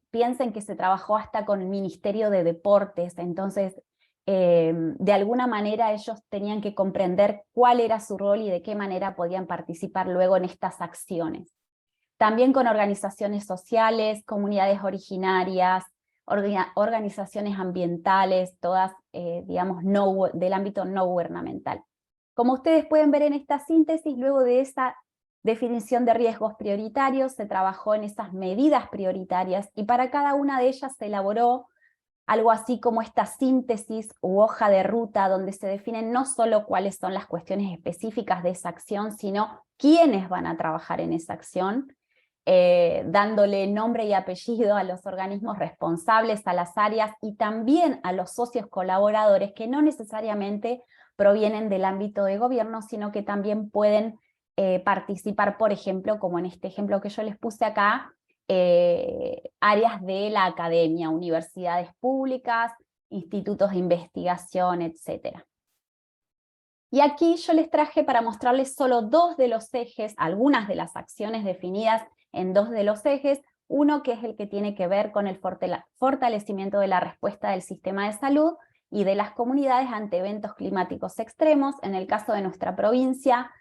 Piensen que se trabajó hasta con el Ministerio de Deportes, entonces de alguna manera ellos tenían que comprender cuál era su rol y de qué manera podían participar luego en estas acciones. También con organizaciones sociales, comunidades originarias, organizaciones ambientales, todas, digamos, del ámbito no gubernamental. Como ustedes pueden ver en esta síntesis, luego de esa definición de riesgos prioritarios, se trabajó en esas medidas prioritarias, y para cada una de ellas se elaboró algo así como esta síntesis u hoja de ruta, donde se definen no solo cuáles son las cuestiones específicas de esa acción, sino quiénes van a trabajar en esa acción, dándole nombre y apellido a los organismos responsables, a las áreas y también a los socios colaboradores que no necesariamente provienen del ámbito de gobierno, sino que también pueden participar, por ejemplo, como en este ejemplo que yo les puse acá, áreas de la academia, universidades públicas, institutos de investigación, etc. Y aquí yo les traje para mostrarles solo 2 de los ejes, algunas de las acciones definidas en 2 de los ejes, uno que es el que tiene que ver con el fortalecimiento de la respuesta del sistema de salud y de las comunidades ante eventos climáticos extremos. En el caso de nuestra provincia,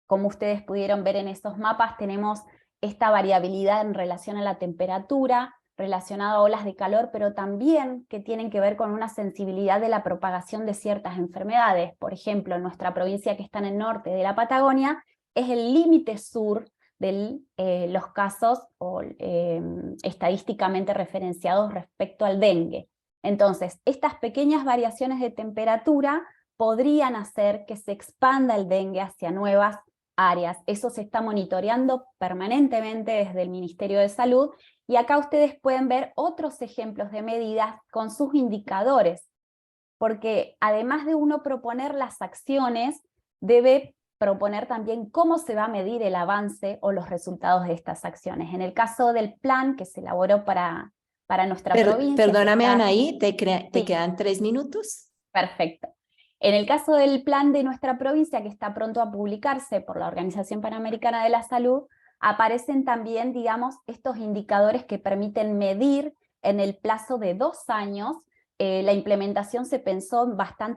como ustedes pudieron ver en esos mapas, tenemos esta variabilidad en relación a la temperatura, relacionada a olas de calor, pero también que tienen que ver con una sensibilidad de la propagación de ciertas enfermedades. Por ejemplo, en nuestra provincia, que está en el norte de la Patagonia, es el límite sur de los casos estadísticamente referenciados respecto al dengue. Entonces, estas pequeñas variaciones de temperatura podrían hacer que se expanda el dengue hacia nuevas áreas. Eso se está monitoreando permanentemente desde el Ministerio de Salud, y acá ustedes pueden ver otros ejemplos de medidas con sus indicadores, porque además de uno proponer las acciones, debe proponer también cómo se va a medir el avance o los resultados de estas acciones. En el caso del plan que se elaboró para nuestra provincia... Perdóname, está... Anaí, te Sí. quedan 3 minutos. Perfecto. En el caso del plan de nuestra provincia, que está pronto a publicarse por la Organización Panamericana de la Salud, aparecen también, digamos, estos indicadores que permiten medir en el plazo de 2 años. La implementación se pensó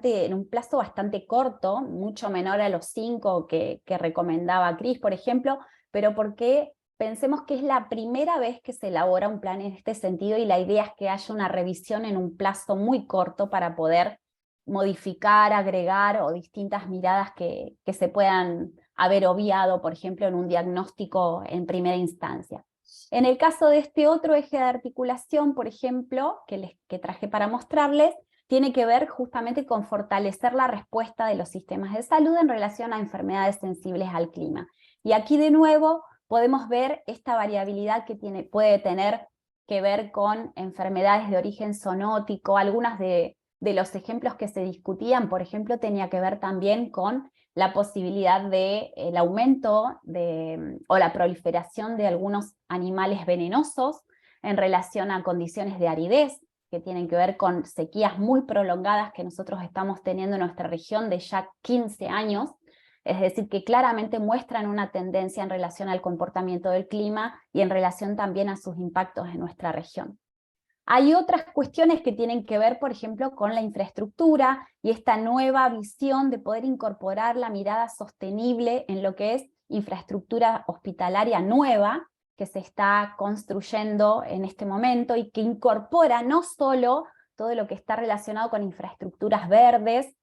en un plazo bastante corto, mucho menor a los 5 que recomendaba Cris, por ejemplo, pero porque pensemos que es la primera vez que se elabora un plan en este sentido y la idea es que haya una revisión en un plazo muy corto para poder modificar, agregar o distintas miradas que se puedan haber obviado, por ejemplo, en un diagnóstico en primera instancia. En el caso de este otro eje de articulación, por ejemplo, que traje para mostrarles, tiene que ver justamente con fortalecer la respuesta de los sistemas de salud en relación a enfermedades sensibles al clima. Y aquí de nuevo podemos ver esta variabilidad que puede tener que ver con enfermedades de origen zoonótico. Algunas de los ejemplos que se discutían, por ejemplo, tenía que ver también con la posibilidad del aumento o la proliferación de algunos animales venenosos en relación a condiciones de aridez, que tienen que ver con sequías muy prolongadas que nosotros estamos teniendo en nuestra región de ya 15 años, es decir, que claramente muestran una tendencia en relación al comportamiento del clima y en relación también a sus impactos en nuestra región. Hay otras cuestiones que tienen que ver, por ejemplo, con la infraestructura y esta nueva visión de poder incorporar la mirada sostenible en lo que es infraestructura hospitalaria nueva que se está construyendo en este momento y que incorpora no solo todo lo que está relacionado con infraestructuras verdes,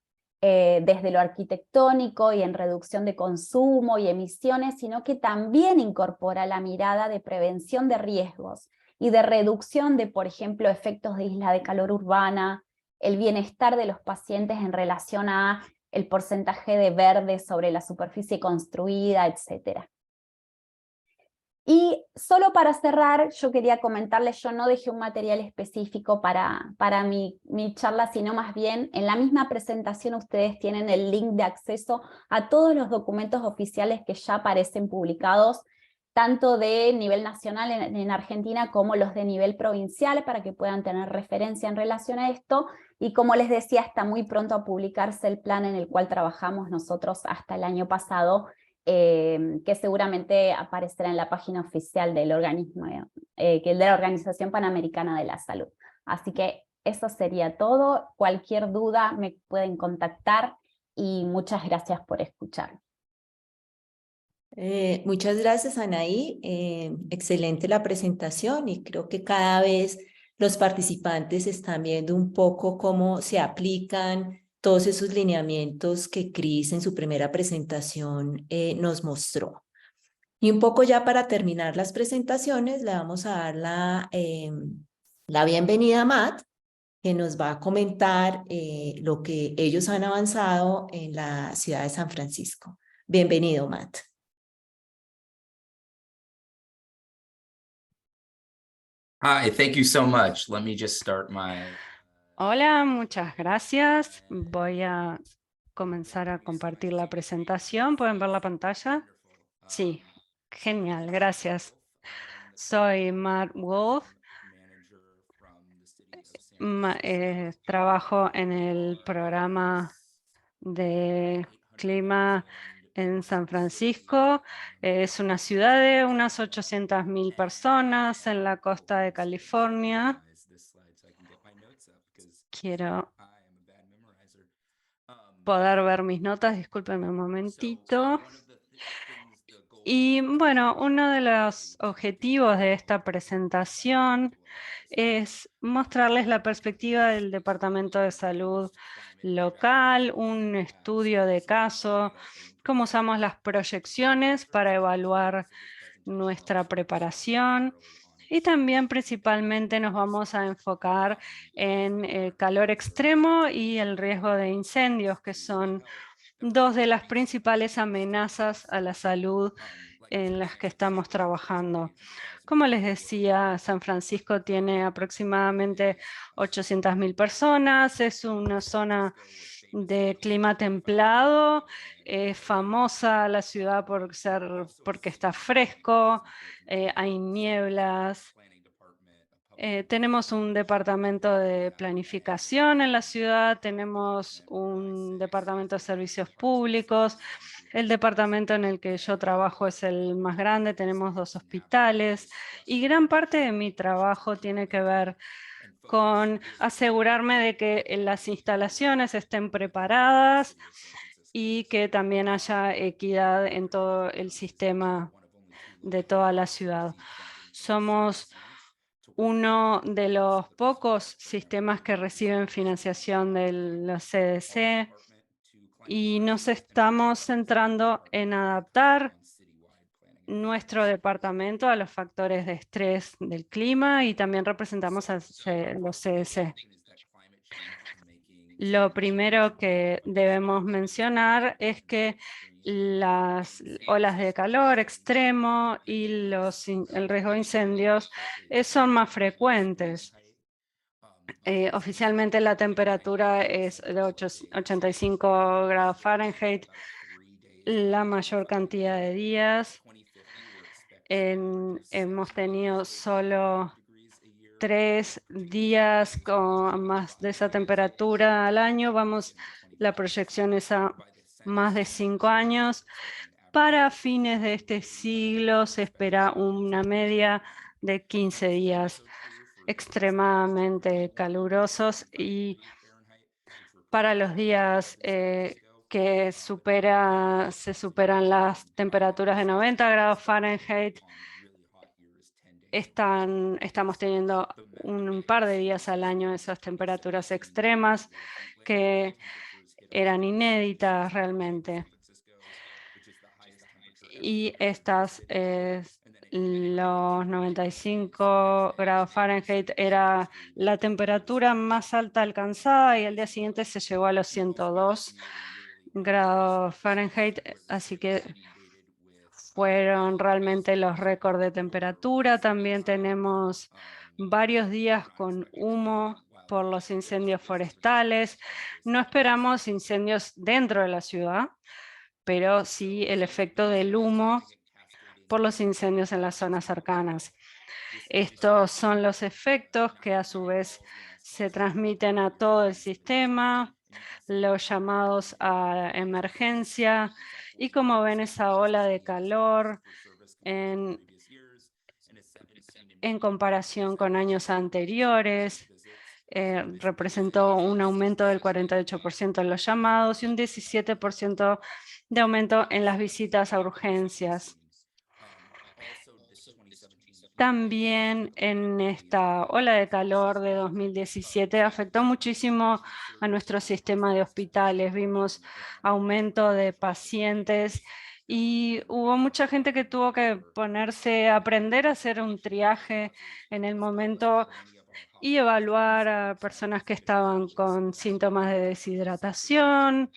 desde lo arquitectónico y en reducción de consumo y emisiones, sino que también incorpora la mirada de prevención de riesgos y de reducción de, por ejemplo, efectos de isla de calor urbana, el bienestar de los pacientes en relación a el porcentaje de verde sobre la superficie construida, etc. Y solo para cerrar, yo quería comentarles, yo no dejé un material específico para mi charla, sino más bien en la misma presentación ustedes tienen el link de acceso a todos los documentos oficiales que ya aparecen publicados, tanto de nivel nacional en Argentina como los de nivel provincial, para que puedan tener referencia en relación a esto, y como les decía, está muy pronto a publicarse el plan en el cual trabajamos nosotros hasta el año pasado, que seguramente aparecerá en la página oficial del organismo, que es de la Organización Panamericana de la Salud. Así que eso sería todo. Cualquier duda me pueden contactar y muchas gracias por escuchar. Muchas gracias, Anaí. Excelente la presentación y creo que cada vez los participantes están viendo un poco cómo se aplican todos esos lineamientos que Cris en su primera presentación nos mostró. Y un poco ya para terminar las presentaciones, le vamos a dar la bienvenida a Matt, que nos va a comentar lo que ellos han avanzado en la ciudad de San Francisco. Bienvenido, Matt. Hi, thank you so much. Let me just start my... Hola, muchas gracias. Voy a comenzar a compartir la presentación. ¿Pueden ver la pantalla? Sí, genial, gracias. Soy Matt Wolf. Trabajo en el programa de clima en San Francisco. Es una ciudad de unas 800.000 personas en la costa de California. Quiero poder ver mis notas, discúlpenme un momentito. Y bueno, uno de los objetivos de esta presentación es mostrarles la perspectiva del Departamento de Salud local, un estudio de caso, cómo usamos las proyecciones para evaluar nuestra preparación. Y también principalmente nos vamos a enfocar en el calor extremo y el riesgo de incendios, que son dos de las principales amenazas a la salud en las que estamos trabajando. Como les decía, San Francisco tiene aproximadamente 800.000 personas, es una zona de templado, es famosa la ciudad porque está fresco, hay nieblas Tenemos un departamento de planificación en la ciudad, tenemos un departamento de servicios públicos. El departamento en el que yo trabajo es el más grande, tenemos 2 hospitales y gran parte de mi trabajo tiene que ver con asegurarme de que las instalaciones estén preparadas y que también haya equidad en todo el sistema de toda la ciudad. Somos uno de los pocos sistemas que reciben financiación de la CDC y nos estamos centrando en adaptar nuestro departamento a los factores de estrés del clima y también representamos a los CDC. Lo primero que debemos mencionar es que las olas de calor extremo y el riesgo de incendios son más frecuentes. Oficialmente la temperatura es de 85 grados Fahrenheit la mayor cantidad de días. Hemos tenido solo 3 días con más de esa temperatura al año. La proyección es a más de 5 años. Para fines de este siglo se espera una media de 15 días extremadamente calurosos y para los días que se superan las temperaturas de 90 grados Fahrenheit, estamos teniendo un par de días al año esas temperaturas extremas que eran inéditas realmente. Y los 95 grados Fahrenheit era la temperatura más alta alcanzada y al día siguiente se llegó a los 102 grados Fahrenheit, así que fueron realmente los récords de temperatura. También tenemos varios días con humo por los incendios forestales. No esperamos incendios dentro de la ciudad, pero sí el efecto del humo por los incendios en las zonas cercanas. Estos son los efectos que a su vez se transmiten a todo el sistema, los llamados a emergencia y como ven esa ola de calor en comparación con años anteriores. Representó un aumento del 48% en los llamados y un 17% de aumento en las visitas a urgencias. También en esta ola de calor de 2017 afectó muchísimo a nuestro sistema de hospitales. Vimos aumento de pacientes y hubo mucha gente que tuvo que aprender a hacer un triaje en el momento y evaluar a personas que estaban con síntomas de deshidratación.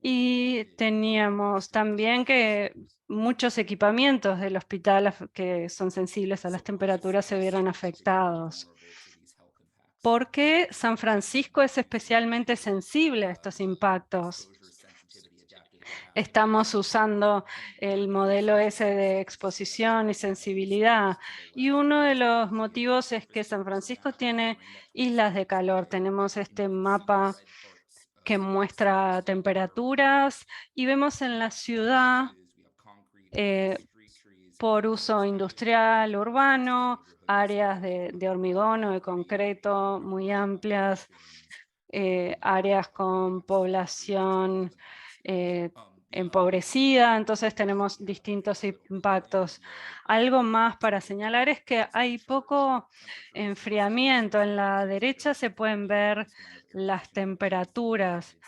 Y teníamos también que muchos equipamientos del hospital que son sensibles a las temperaturas se vieron afectados. ¿Por qué San Francisco es especialmente sensible a estos impactos? Estamos usando el modelo ese de exposición y sensibilidad. Y uno de los motivos es que San Francisco tiene islas de calor. Tenemos este mapa que muestra temperaturas y vemos en la ciudad por uso industrial, urbano, áreas de hormigón o de concreto muy amplias, áreas con población empobrecida, entonces tenemos distintos impactos. Algo más para señalar es que hay poco enfriamiento. En la derecha se pueden ver las temperaturas.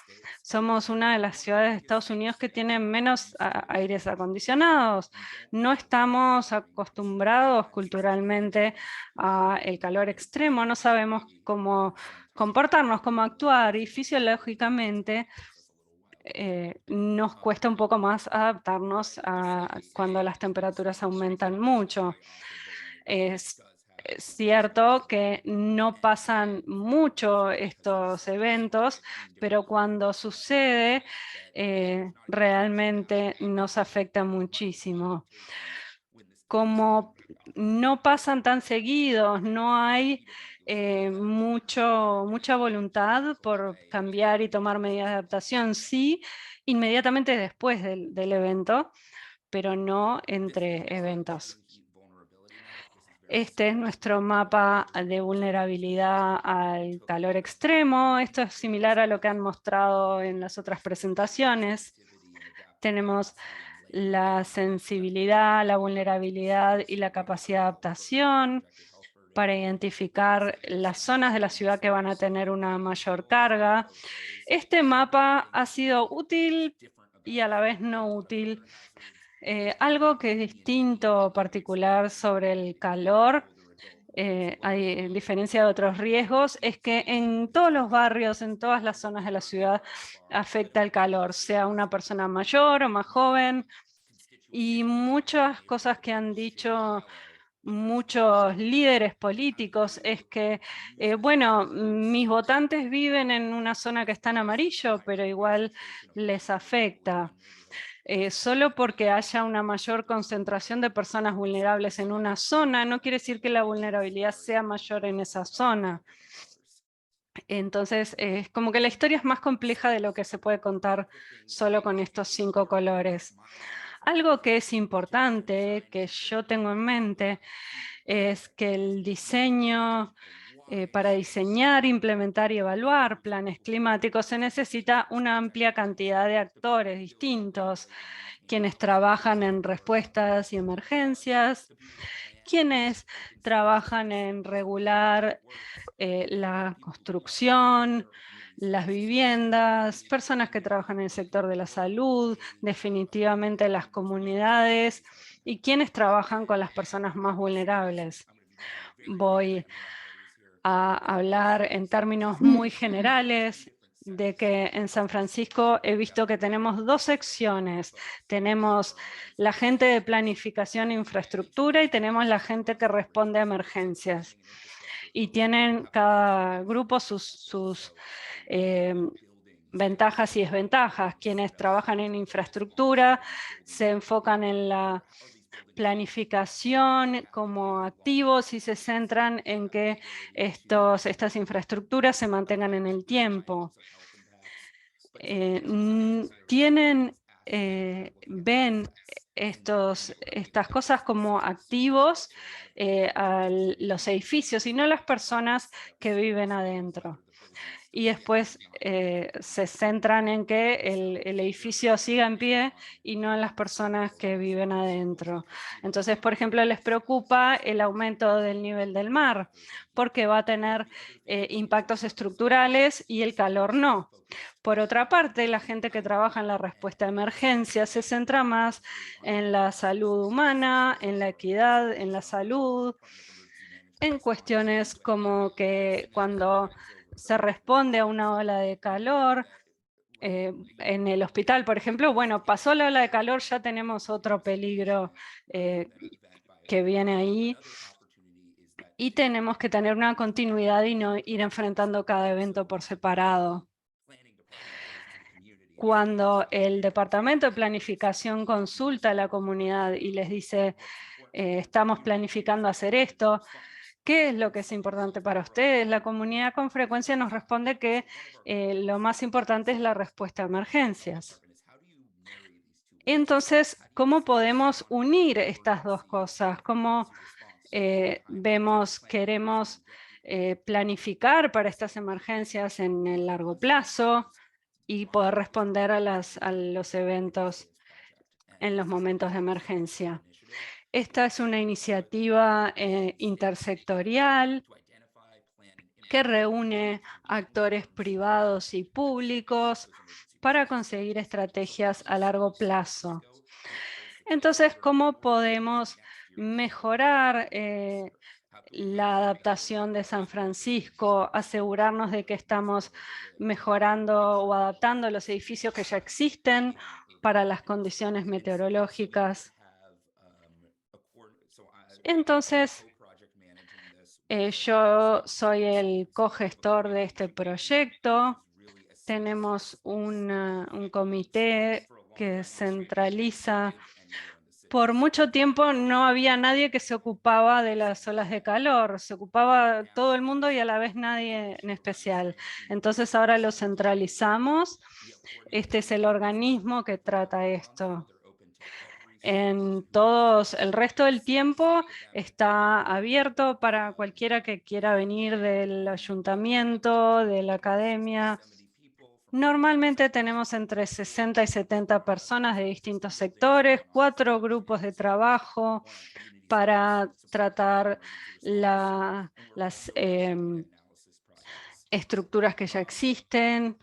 Somos una de las ciudades de Estados Unidos que tienen menos aires acondicionados. No estamos acostumbrados culturalmente al calor extremo, no sabemos cómo comportarnos, cómo actuar y fisiológicamente nos cuesta un poco más adaptarnos a cuando las temperaturas aumentan mucho. Es cierto que no pasan mucho estos eventos, pero cuando sucede realmente nos afecta muchísimo. Como no pasan tan seguidos, no hay mucha voluntad por cambiar y tomar medidas de adaptación. Sí, inmediatamente después del evento, pero no entre eventos. Este es nuestro mapa de vulnerabilidad al calor extremo. Esto es similar a lo que han mostrado en las otras presentaciones. Tenemos la sensibilidad, la vulnerabilidad y la capacidad de adaptación para identificar las zonas de la ciudad que van a tener una mayor carga. Este mapa ha sido útil y a la vez no útil. Algo que es distinto, particular sobre el calor, a diferencia de otros riesgos, es que en todos los barrios, en todas las zonas de la ciudad, afecta el calor, sea una persona mayor o más joven, y muchas cosas que han dicho muchos líderes políticos es que, bueno, mis votantes viven en una zona que está en amarillo, pero igual les afecta. Solo porque haya una mayor concentración de personas vulnerables en una zona, no quiere decir que la vulnerabilidad sea mayor en esa zona. Entonces, es como que la historia es más compleja de lo que se puede contar solo con estos 5 colores. Algo que es importante, que yo tengo en mente, es que el diseño, para diseñar, implementar y evaluar planes climáticos se necesita una amplia cantidad de actores distintos, quienes trabajan en respuestas y emergencias, quienes trabajan en regular la construcción, las viviendas, personas que trabajan en el sector de la salud, definitivamente las comunidades y quienes trabajan con las personas más vulnerables. Voy a hablar en términos muy generales de que en San Francisco he visto que tenemos 2 secciones. Tenemos la gente de planificación e infraestructura y tenemos la gente que responde a emergencias. Y tienen cada grupo sus ventajas y desventajas. Quienes trabajan en infraestructura se enfocan en la planificación como activos y se centran en que estas infraestructuras se mantengan en el tiempo. Ven estas cosas como activos a los edificios y no las personas que viven adentro. Y después se centran en que el edificio siga en pie y no en las personas que viven adentro. Entonces, por ejemplo, les preocupa el aumento del nivel del mar, porque va a tener impactos estructurales y el calor no. Por otra parte, la gente que trabaja en la respuesta a emergencias se centra más en la salud humana, en la equidad, en la salud, en cuestiones como que cuando se responde a una ola de calor, en el hospital, por ejemplo, bueno, pasó la ola de calor, ya tenemos otro peligro que viene ahí y tenemos que tener una continuidad y no ir enfrentando cada evento por separado. Cuando el Departamento de Planificación consulta a la comunidad y les dice, estamos planificando hacer esto, ¿qué es lo que es importante para ustedes? La comunidad con frecuencia nos responde que lo más importante es la respuesta a emergencias. Entonces, ¿cómo podemos unir estas dos cosas? ¿Cómo queremos planificar para estas emergencias en el largo plazo y poder responder a los eventos en los momentos de emergencia? Esta es una iniciativa intersectorial que reúne actores privados y públicos para conseguir estrategias a largo plazo. Entonces, ¿cómo podemos mejorar la adaptación de San Francisco, asegurarnos de que estamos mejorando o adaptando los edificios que ya existen para las condiciones meteorológicas? Entonces, yo soy el cogestor de este proyecto. Tenemos un comité que centraliza por mucho tiempo no había nadie que se ocupaba de las olas de calor, se ocupaba todo el mundo y a la vez nadie en especial. Entonces ahora lo centralizamos, este es el organismo que trata esto. En todos, el resto del tiempo está abierto para cualquiera que quiera venir del ayuntamiento, de la academia. Normalmente tenemos entre 60 y 70 personas de distintos sectores, 4 grupos de trabajo para tratar las estructuras que ya existen.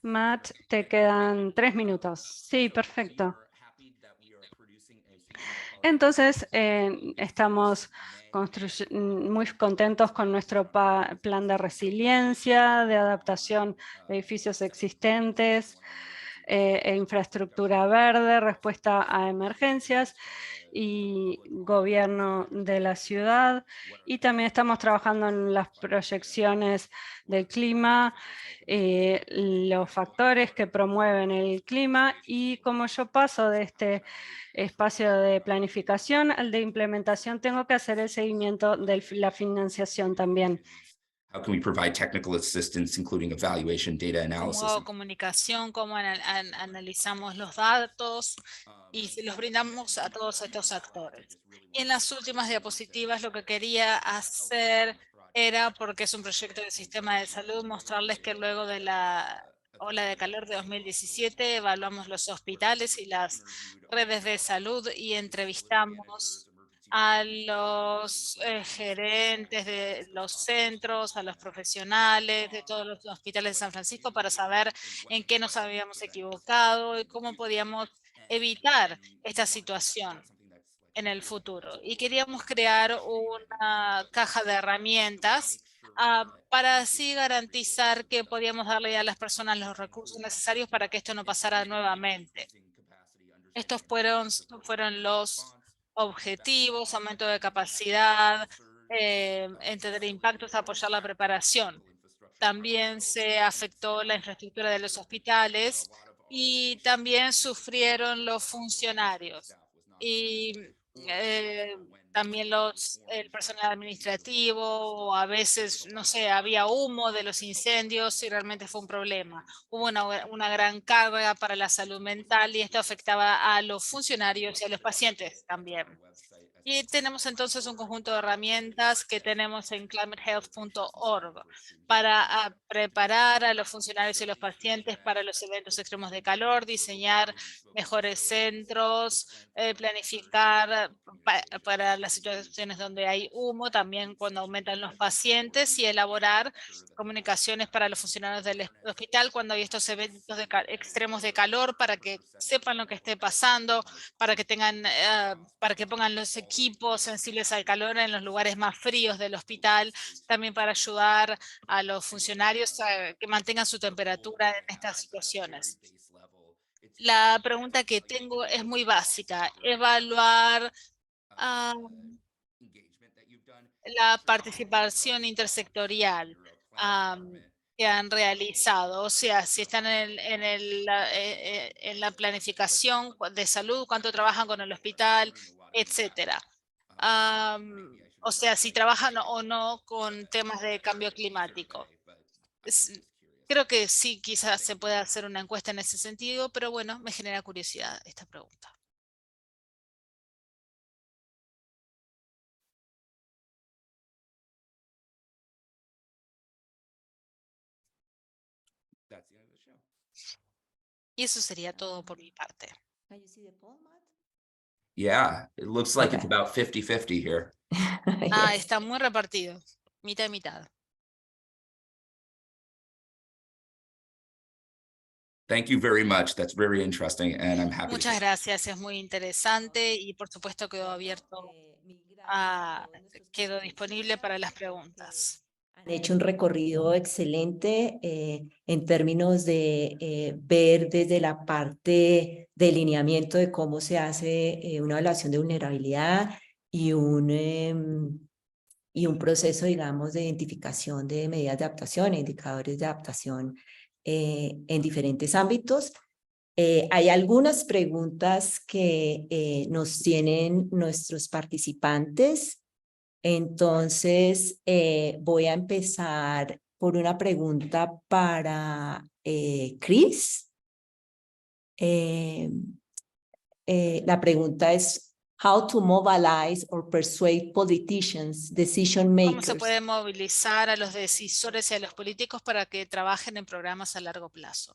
Matt, te quedan 3 minutos. Sí, perfecto. Entonces, estamos muy contentos con nuestro plan de resiliencia, de adaptación de edificios existentes, infraestructura verde, respuesta a emergencias y gobierno de la ciudad. Y también estamos trabajando en las proyecciones del clima, los factores que promueven el clima, y como yo paso de este espacio de planificación al de implementación, tengo que hacer el seguimiento de la financiación también. How can we provide technical assistance, including evaluation, data analysis? Como comunicación, cómo analizamos los datos y se los brindamos a todos estos actores. Y en las últimas diapositivas lo que quería hacer era, porque es un proyecto del sistema de salud, mostrarles que luego de la ola de calor de 2017 evaluamos los hospitales y las redes de salud y entrevistamos a los gerentes de los centros, a los profesionales de todos los hospitales de San Francisco para saber en qué nos habíamos equivocado y cómo podíamos evitar esta situación en el futuro. Y queríamos crear una caja de herramientas para así garantizar que podíamos darle a las personas los recursos necesarios para que esto no pasara nuevamente. Estos fueron los objetivos: aumento de capacidad, entender impactos, apoyar la preparación. También se afectó la infraestructura de los hospitales y también sufrieron los funcionarios y también el personal administrativo, o a veces, no sé, había humo de los incendios y realmente fue un problema. Hubo una gran carga para la salud mental y esto afectaba a los funcionarios y a los pacientes también. Y tenemos entonces un conjunto de herramientas que tenemos en climatehealth.org para preparar a los funcionarios y los pacientes para los eventos extremos de calor, diseñar mejores centros, planificar para las situaciones donde hay humo, también cuando aumentan los pacientes, y elaborar comunicaciones para los funcionarios del hospital cuando hay estos eventos extremos de calor, para que sepan lo que esté pasando, para que pongan los equipos sensibles al calor en los lugares más fríos del hospital, también para ayudar a los funcionarios a que mantengan su temperatura en estas situaciones. La pregunta que tengo es muy básica: evaluar la participación intersectorial que han realizado, o sea, si están en la planificación de salud, cuánto trabajan con el hospital, etcétera. O sea, si trabajan o no con temas de cambio climático. Creo que sí, quizás se pueda hacer una encuesta en ese sentido, pero bueno, me genera curiosidad esta pregunta. Y eso sería todo por mi parte. Yeah, it looks like it's Okay. about 50-50 here. Yes. Está muy repartido, mitad y mitad. Thank you very much. That's very interesting, and I'm happy to Muchas hear. gracias, es muy interesante y por supuesto quedó disponible para las preguntas. Han hecho un recorrido excelente en términos de ver desde la parte de lineamiento de cómo se hace una evaluación de vulnerabilidad y un proceso, digamos, de identificación de medidas de adaptación e indicadores de adaptación en diferentes ámbitos. Hay algunas preguntas que nos tienen nuestros participantes. Entonces, voy a empezar por una pregunta para Chris. La pregunta es, how to mobilize or persuade politicians, decision ¿Cómo makers? se puede movilizar a los decisores y a los políticos para que trabajen en programas a largo plazo?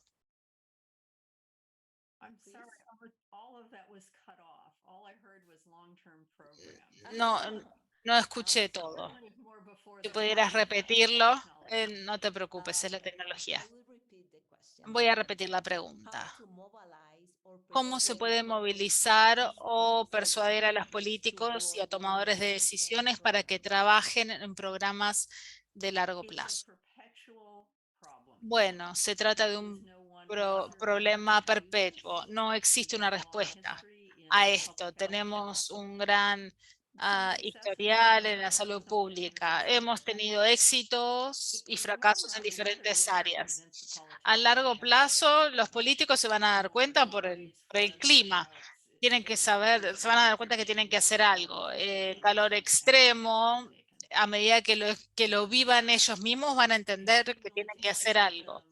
I'm sorry, all of that was cut off. All I heard was long-term program. No, no escuché todo. Si pudieras repetirlo, no te preocupes, es la tecnología. Voy a repetir la pregunta. ¿Cómo se puede movilizar o persuadir a los políticos y a tomadores de decisiones para que trabajen en programas de largo plazo? Bueno, se trata de un problema perpetuo. No existe una respuesta a esto. Tenemos un gran historial en la salud pública. Hemos tenido éxitos y fracasos en diferentes áreas. A largo plazo, los políticos se van a dar cuenta por el clima. Tienen que saber, se van a dar cuenta que tienen que hacer algo. Calor extremo, a medida que lo vivan ellos mismos, van a entender que tienen que hacer algo.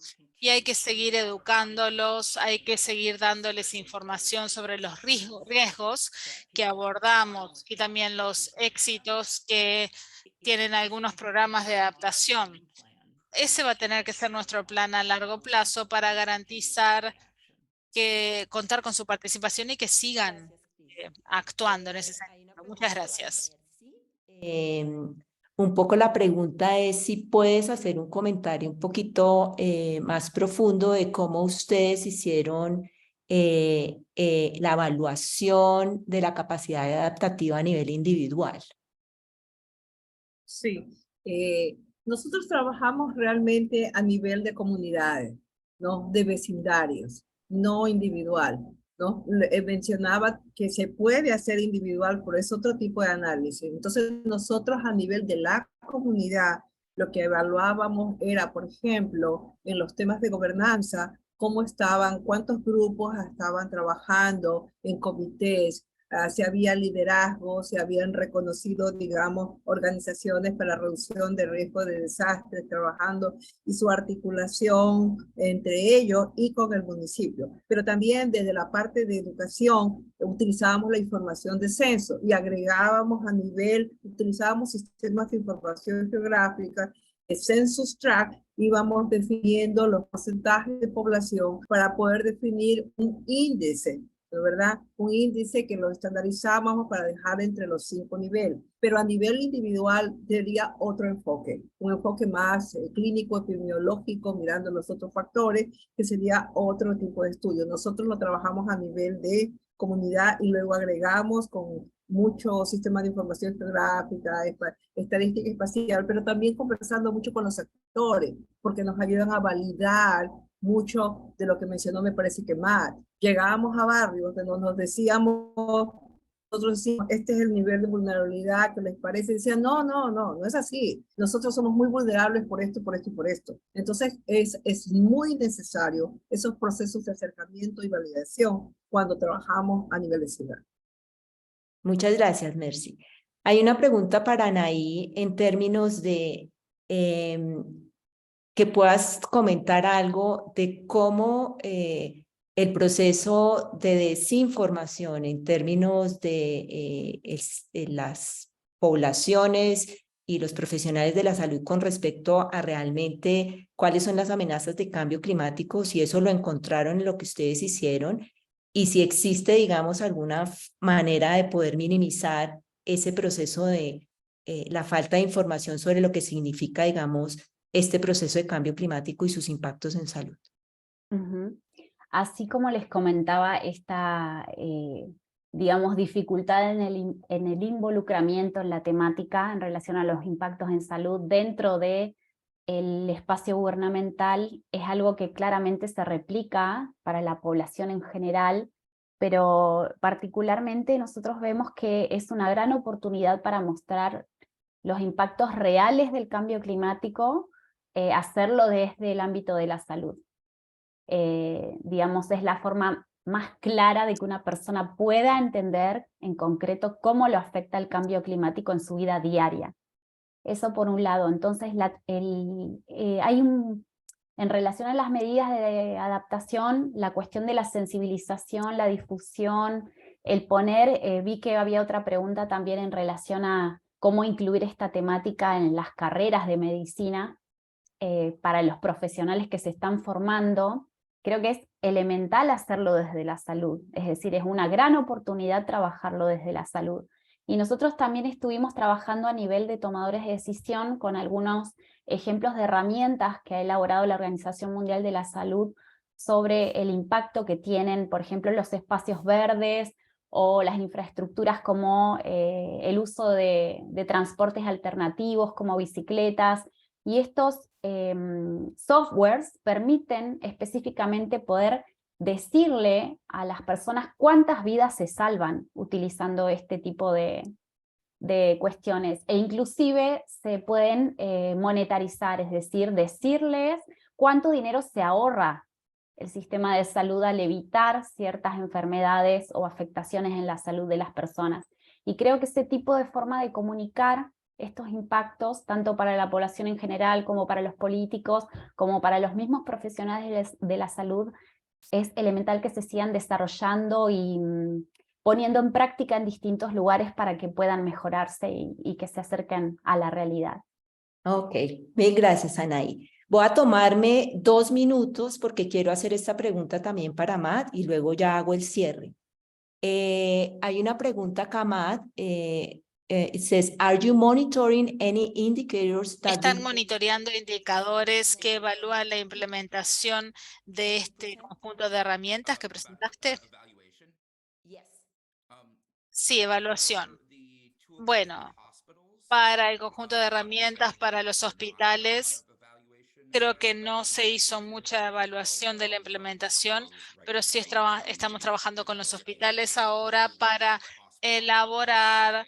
Y hay que seguir educándolos, hay que seguir dándoles información sobre los riesgos que abordamos y también los éxitos que tienen algunos programas de adaptación. Ese va a tener que ser nuestro plan a largo plazo para garantizar que contar con su participación y que sigan actuando en ese sentido. Muchas gracias. Un poco la pregunta es si puedes hacer un comentario un poquito más profundo de cómo ustedes hicieron la evaluación de la capacidad adaptativa a nivel individual. Sí, nosotros trabajamos realmente a nivel de comunidades, ¿no? De vecindarios, no individual, ¿no? Mencionaba que se puede hacer individual, pero es otro tipo de análisis. Entonces, nosotros a nivel de la comunidad, lo que evaluábamos era, por ejemplo, en los temas de gobernanza, cómo estaban, cuántos grupos estaban trabajando en comités, si había liderazgo, si habían reconocido, digamos, organizaciones para la reducción de riesgo de desastres trabajando y su articulación entre ellos y con el municipio. Pero también desde la parte de educación utilizábamos la información de censo y agregábamos a nivel, utilizábamos sistemas de información geográfica, el Census Tract, íbamos definiendo los porcentajes de población para poder definir un índice, ¿verdad? Un índice que lo estandarizábamos para dejar entre los 5 niveles. Pero a nivel individual sería otro enfoque, un enfoque más clínico, epidemiológico, mirando los otros factores, que sería otro tipo de estudio. Nosotros lo trabajamos a nivel de comunidad y luego agregamos con mucho sistema de información geográfica, estadística espacial, pero también conversando mucho con los actores, porque nos ayudan a validar mucho de lo que mencionó, me parece que más. Llegábamos a barrios donde nos decíamos, nosotros decíamos, este es el nivel de vulnerabilidad que les parece. Y decían, no es así. Nosotros somos muy vulnerables por esto, por esto y por esto. Entonces, es muy necesario esos procesos de acercamiento y validación cuando trabajamos a nivel de ciudad. Muchas gracias, Mercy. Hay una pregunta para Anaí en términos de que puedas comentar algo de cómo el proceso de desinformación en términos de las poblaciones y los profesionales de la salud con respecto a realmente cuáles son las amenazas de cambio climático, si eso lo encontraron en lo que ustedes hicieron y si existe, digamos, alguna manera de poder minimizar ese proceso de la falta de información sobre lo que significa, digamos, este proceso de cambio climático y sus impactos en salud. Así como les comentaba, esta, digamos, dificultad en el involucramiento en la temática en relación a los impactos en salud dentro del espacio gubernamental es algo que claramente se replica para la población en general, pero particularmente nosotros vemos que es una gran oportunidad para mostrar los impactos reales del cambio climático, hacerlo desde el ámbito de la salud. digamos, es la forma más clara de que una persona pueda entender en concreto cómo lo afecta el cambio climático en su vida diaria. Eso por un lado. Entonces, en relación a las medidas de adaptación, la cuestión de la sensibilización, la difusión, el poner, vi que había otra pregunta también en relación a cómo incluir esta temática en las carreras de medicina para los profesionales que se están formando. Creo que es elemental hacerlo desde la salud, es decir, es una gran oportunidad trabajarlo desde la salud. Y nosotros también estuvimos trabajando a nivel de tomadores de decisión con algunos ejemplos de herramientas que ha elaborado la Organización Mundial de la Salud sobre el impacto que tienen, por ejemplo, los espacios verdes o las infraestructuras como el uso de transportes alternativos como bicicletas. Y estos softwares permiten específicamente poder decirle a las personas cuántas vidas se salvan utilizando este tipo de cuestiones, e inclusive se pueden monetarizar, es decir, decirles cuánto dinero se ahorra el sistema de salud al evitar ciertas enfermedades o afectaciones en la salud de las personas. Y creo que ese tipo de forma de comunicar estos impactos, tanto para la población en general, como para los políticos, como para los mismos profesionales de la salud, es elemental que se sigan desarrollando y poniendo en práctica en distintos lugares para que puedan mejorarse y que se acerquen a la realidad. Ok, mil gracias, Anaí. Voy a tomarme 2 minutos porque quiero hacer esta pregunta también para Matt y luego ya hago el cierre. Hay una pregunta acá, Matt. It says, are you monitoring any indicators that ¿Están monitoreando indicadores que evalúan la implementación de este conjunto de herramientas que presentaste? Sí, evaluación. Bueno, para el conjunto de herramientas para los hospitales, creo que no se hizo mucha evaluación de la implementación, pero sí estamos trabajando con los hospitales ahora para elaborar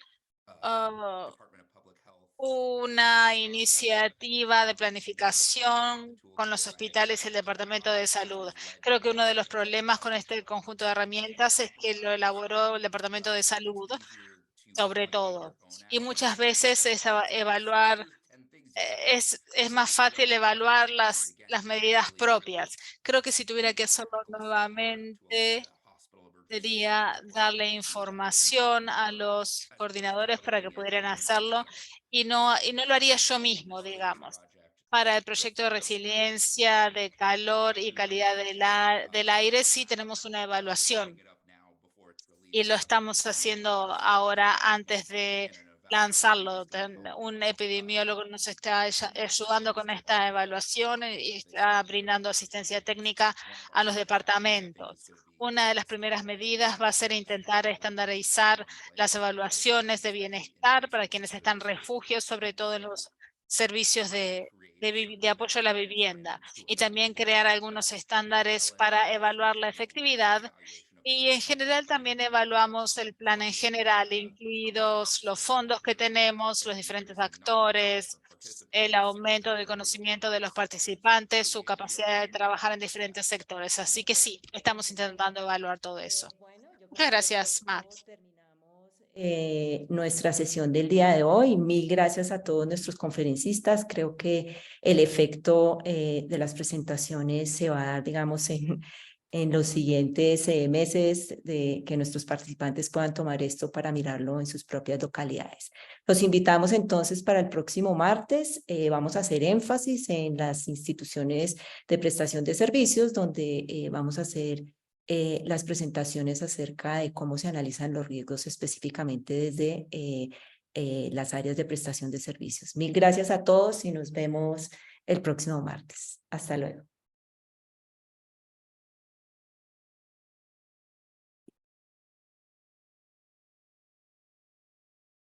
una iniciativa de planificación con los hospitales y el Departamento de Salud. Creo que uno de los problemas con este conjunto de herramientas es que lo elaboró el Departamento de Salud, sobre todo. Y muchas veces es evaluar, es más fácil evaluar las medidas propias. Creo que si tuviera que hacerlo nuevamente, sería darle información a los coordinadores para que pudieran hacerlo y no lo haría yo mismo, digamos. Para el proyecto de resiliencia, de calor y calidad del aire, sí tenemos una evaluación y lo estamos haciendo ahora antes de lanzarlo. Un epidemiólogo nos está ayudando con esta evaluación y está brindando asistencia técnica a los departamentos. Una de las primeras medidas va a ser intentar estandarizar las evaluaciones de bienestar para quienes están en refugios, sobre todo en los servicios de apoyo a la vivienda, y también crear algunos estándares para evaluar la efectividad. Y en general también evaluamos el plan en general, incluidos los fondos que tenemos, los diferentes actores, el aumento del conocimiento de los participantes, su capacidad de trabajar en diferentes sectores. Así que sí, estamos intentando evaluar todo eso. Muchas gracias, Matt. Nuestra sesión del día de hoy. Mil gracias a todos nuestros conferencistas. Creo que el efecto de las presentaciones se va a dar, digamos, en los siguientes meses, de que nuestros participantes puedan tomar esto para mirarlo en sus propias localidades. Los invitamos entonces para el próximo martes. Vamos a hacer énfasis en las instituciones de prestación de servicios, donde vamos a hacer las presentaciones acerca de cómo se analizan los riesgos específicamente desde las áreas de prestación de servicios. Mil gracias a todos y nos vemos el próximo martes. Hasta luego.